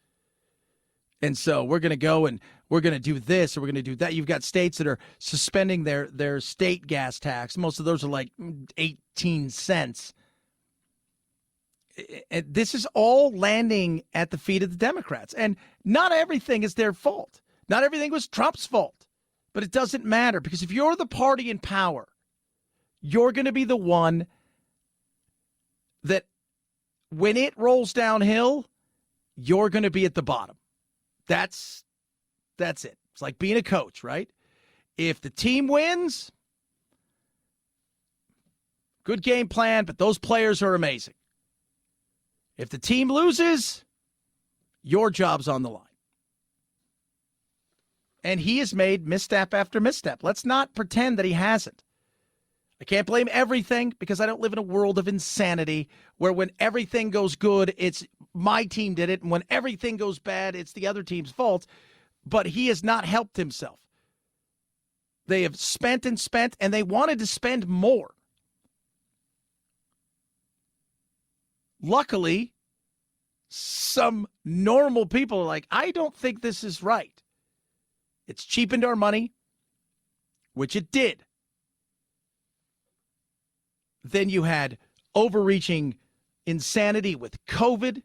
And so we're going to go and we're going to do this or we're going to do that. You've got states that are suspending their state gas tax. Most of those are like 18 cents. This is all landing at the feet of the Democrats. And not everything is their fault. Not everything was Trump's fault. But it doesn't matter because if you're the party in power, you're going to be the one that when it rolls downhill, you're going to be at the bottom. That's it. It's like being a coach, right? If the team wins, good game plan, but those players are amazing. If the team loses, your job's on the line. And he has made misstep after misstep. Let's not pretend that he hasn't. I can't blame everything because I don't live in a world of insanity where when everything goes good, it's my team did it, and when everything goes bad, it's the other team's fault. But he has not helped himself. They have spent, and they wanted to spend more. Luckily, some normal people are like, I don't think this is right. It's cheapened our money, which it did. Then you had overreaching insanity with COVID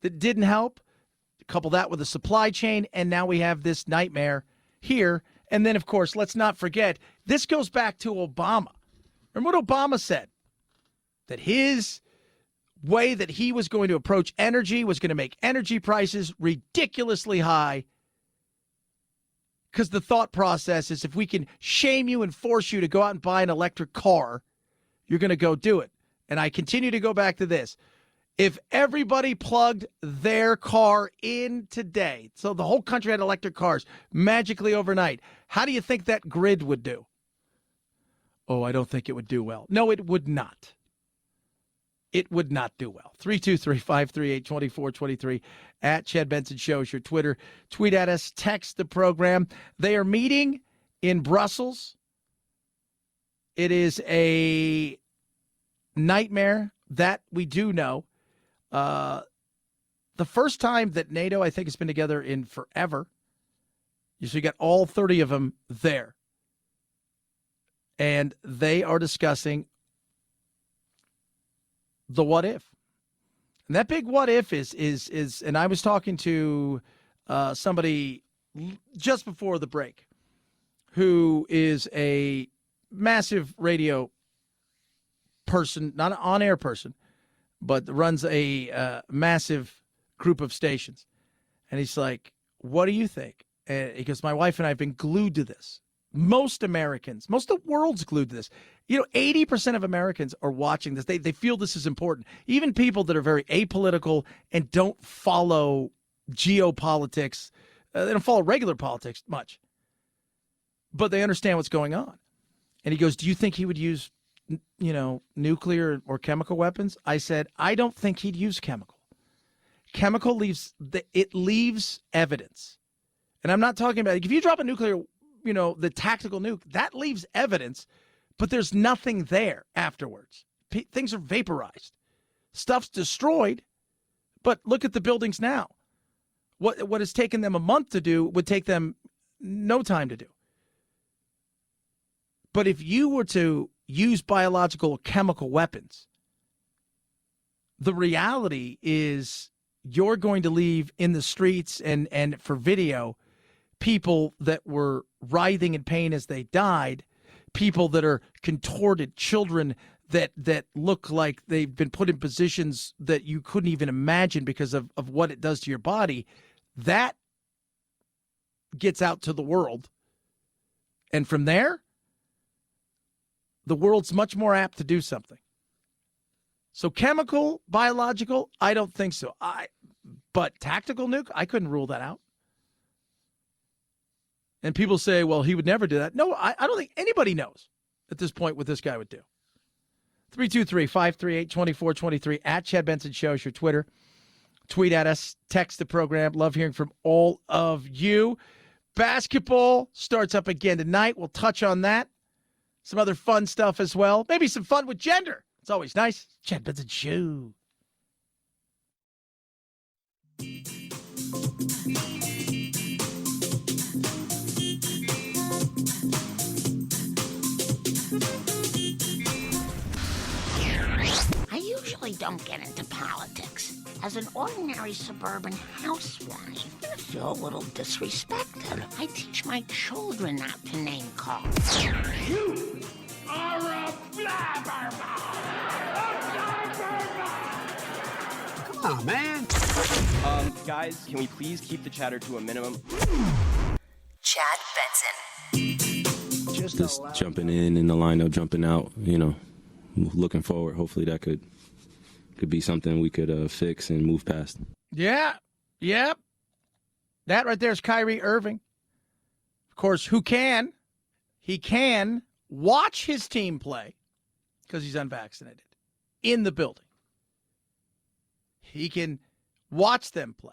that didn't help. Couple that with the supply chain, and now we have this nightmare here. And then, of course, let's not forget, this goes back to Obama. Remember what Obama said? That his way that he was going to approach energy was going to make energy prices ridiculously high because the thought process is if we can shame you and force you to go out and buy an electric car, you're going to go do it. And I continue to go back to this. If everybody plugged their car in today, so the whole country had electric cars magically overnight, how do you think that grid would do? Oh, I don't think it would do well. No, it would not. It would not do well. 323-538-2423 at Chad Benson Show is your Twitter. Tweet at us, text the program. They are meeting in Brussels. It is a nightmare, that we do know. The first time that NATO, I think, has been together in forever. So you got all 30 of them there. And they are discussing the what if. And that big what if is and I was talking to somebody just before the break who is a massive radio person, not an on-air person, but runs a massive group of stations. And he's like, what do you think? And he goes, my wife and I have been glued to this. Most Americans, most of the world's glued to this. 80% of Americans are watching this. They feel this is important. Even people that are very apolitical and don't follow geopolitics, they don't follow regular politics much, but they understand what's going on. And he goes, do you think he would use nuclear or chemical weapons? I said, I don't think he'd use chemical. Chemical leaves evidence. And I'm not talking about, if you drop a nuclear, the tactical nuke, that leaves evidence, but there's nothing there afterwards. Things are vaporized. Stuff's destroyed, but look at the buildings now. What has taken them a month to do would take them no time to do. But if you were to use biological or chemical weapons, the reality is you're going to leave in the streets and for video people that were writhing in pain as they died, people that are contorted, children that look like they've been put in positions that you couldn't even imagine because of what it does to your body. That gets out to the world. And from there, the world's much more apt to do something. So chemical, biological, I don't think so. But tactical nuke, I couldn't rule that out. And people say, well, he would never do that. No, I don't think anybody knows at this point what this guy would do. 323-538-2423 at Chad Benson Show is your Twitter. Tweet at us, text the program. Love hearing from all of you. Basketball starts up again tonight. We'll touch on that. Some other fun stuff as well. Maybe some fun with gender. It's always nice. Chad Benson Show. I usually don't get into politics. As an ordinary suburban housewife, I feel a little disrespected. I teach my children not to name call. You are a blabbermouth! Come on, man. Guys, can we please keep the chatter to a minimum? Chad Benson. Just jumping in the lineup, jumping out, looking forward. Hopefully that could be something we could fix and move past. Yeah. Yep. That right there is Kyrie Irving. Of course, he can watch his team play because he's unvaccinated in the building. He can watch them play.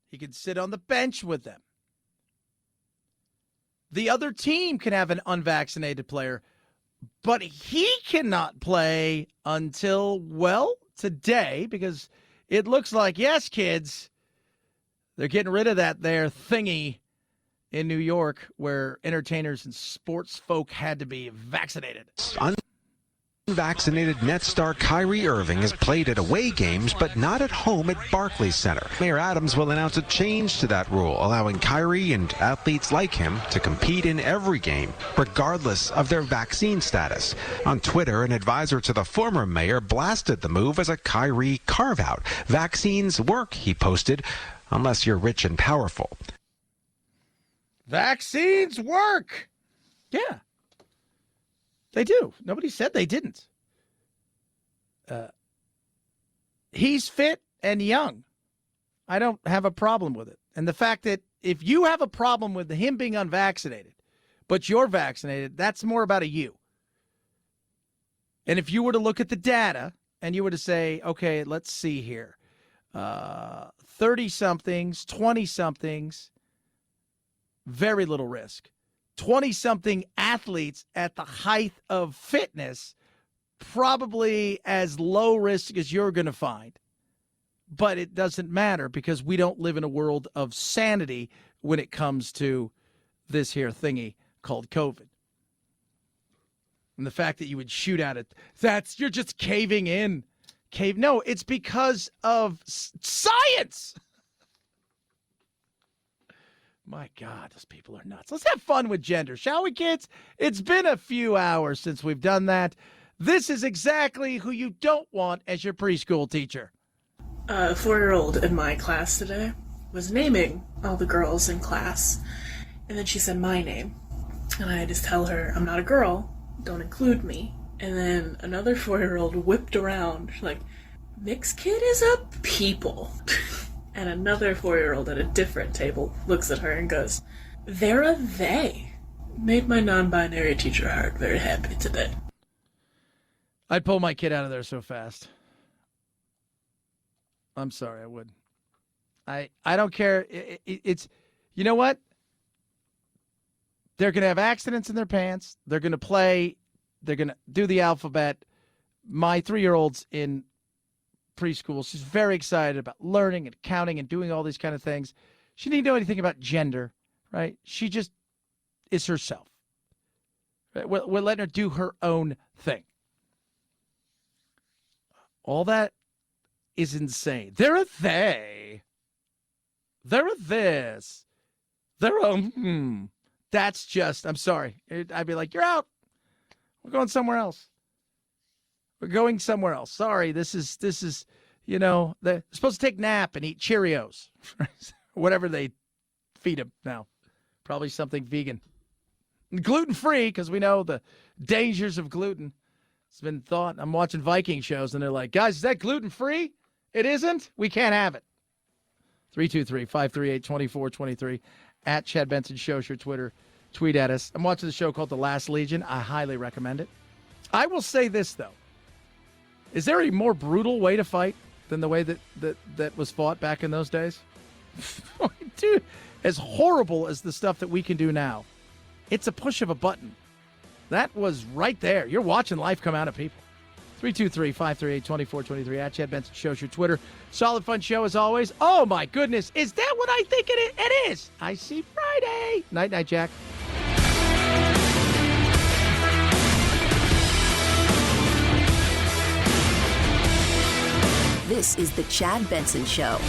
He can sit on the bench with them. The other team can have an unvaccinated player, but he cannot play until, today, because it looks like, yes, kids, they're getting rid of that there thingy in New York where entertainers and sports folk had to be vaccinated. Unvaccinated Nets star Kyrie Irving has played at away games, but not at home at Barclays Center. Mayor Adams will announce a change to that rule, allowing Kyrie and athletes like him to compete in every game, regardless of their vaccine status. On Twitter, an advisor to the former mayor blasted the move as a Kyrie carve-out. Vaccines work, he posted, unless you're rich and powerful. Vaccines work. Yeah. They do. Nobody said they didn't. He's fit and young. I don't have a problem with it. And the fact that if you have a problem with him being unvaccinated, but you're vaccinated, that's more about a you. And if you were to look at the data and you were to say, okay, let's see here. 30-somethings, 20-somethings, very little risk. 20-something athletes at the height of fitness, probably as low risk as you're going to find. But it doesn't matter because we don't live in a world of sanity when it comes to this here thingy called COVID. And the fact that you would shoot at it, you're just caving in. No, it's because of science. My God, those people are nuts. Let's have fun with gender, shall we, kids? It's been a few hours since we've done that. This is exactly who you don't want as your preschool teacher. A 4-year-old in my class today was naming all the girls in class, and then she said my name. And I just tell her, I'm not a girl, don't include me. And then another 4-year-old whipped around, she's like, mixed kid is a people. And another 4-year-old at a different table looks at her and goes, they're a they. Made my non-binary teacher heart very happy today. I'd pull my kid out of there so fast. I'm sorry, I would. I don't care. It's, you know what? They're going to have accidents in their pants. They're going to play. They're going to do the alphabet. My 3-year-old's in preschool. She's very excited about learning and counting and doing all these kind of things. She didn't know anything about gender, right? She just is herself. Right? We're letting her do her own thing. All that is insane. They're a they. They're a this. They're a That's just, I'm sorry. I'd be like, you're out. We're going somewhere else. We're going somewhere else. Sorry, this is they're supposed to take a nap and eat Cheerios. Whatever they feed them now. Probably something vegan. Gluten-free, because we know the dangers of gluten. It's been thought. I'm watching Viking shows, and they're like, guys, is that gluten-free? It isn't? We can't have it. 323-538-2423. At Chad Benson Show, your Twitter. Tweet at us. I'm watching the show called The Last Legion. I highly recommend it. I will say this, though. Is there a more brutal way to fight than the way that was fought back in those days? Dude, as horrible as the stuff that we can do now, it's a push of a button. That was right there. You're watching life come out of people. 323-538-2423. At Chad Benson Show, your Twitter. Solid fun show as always. Oh, my goodness. Is that what I think it is? I see Friday. Night, Jack. This is the Chad Benson Show.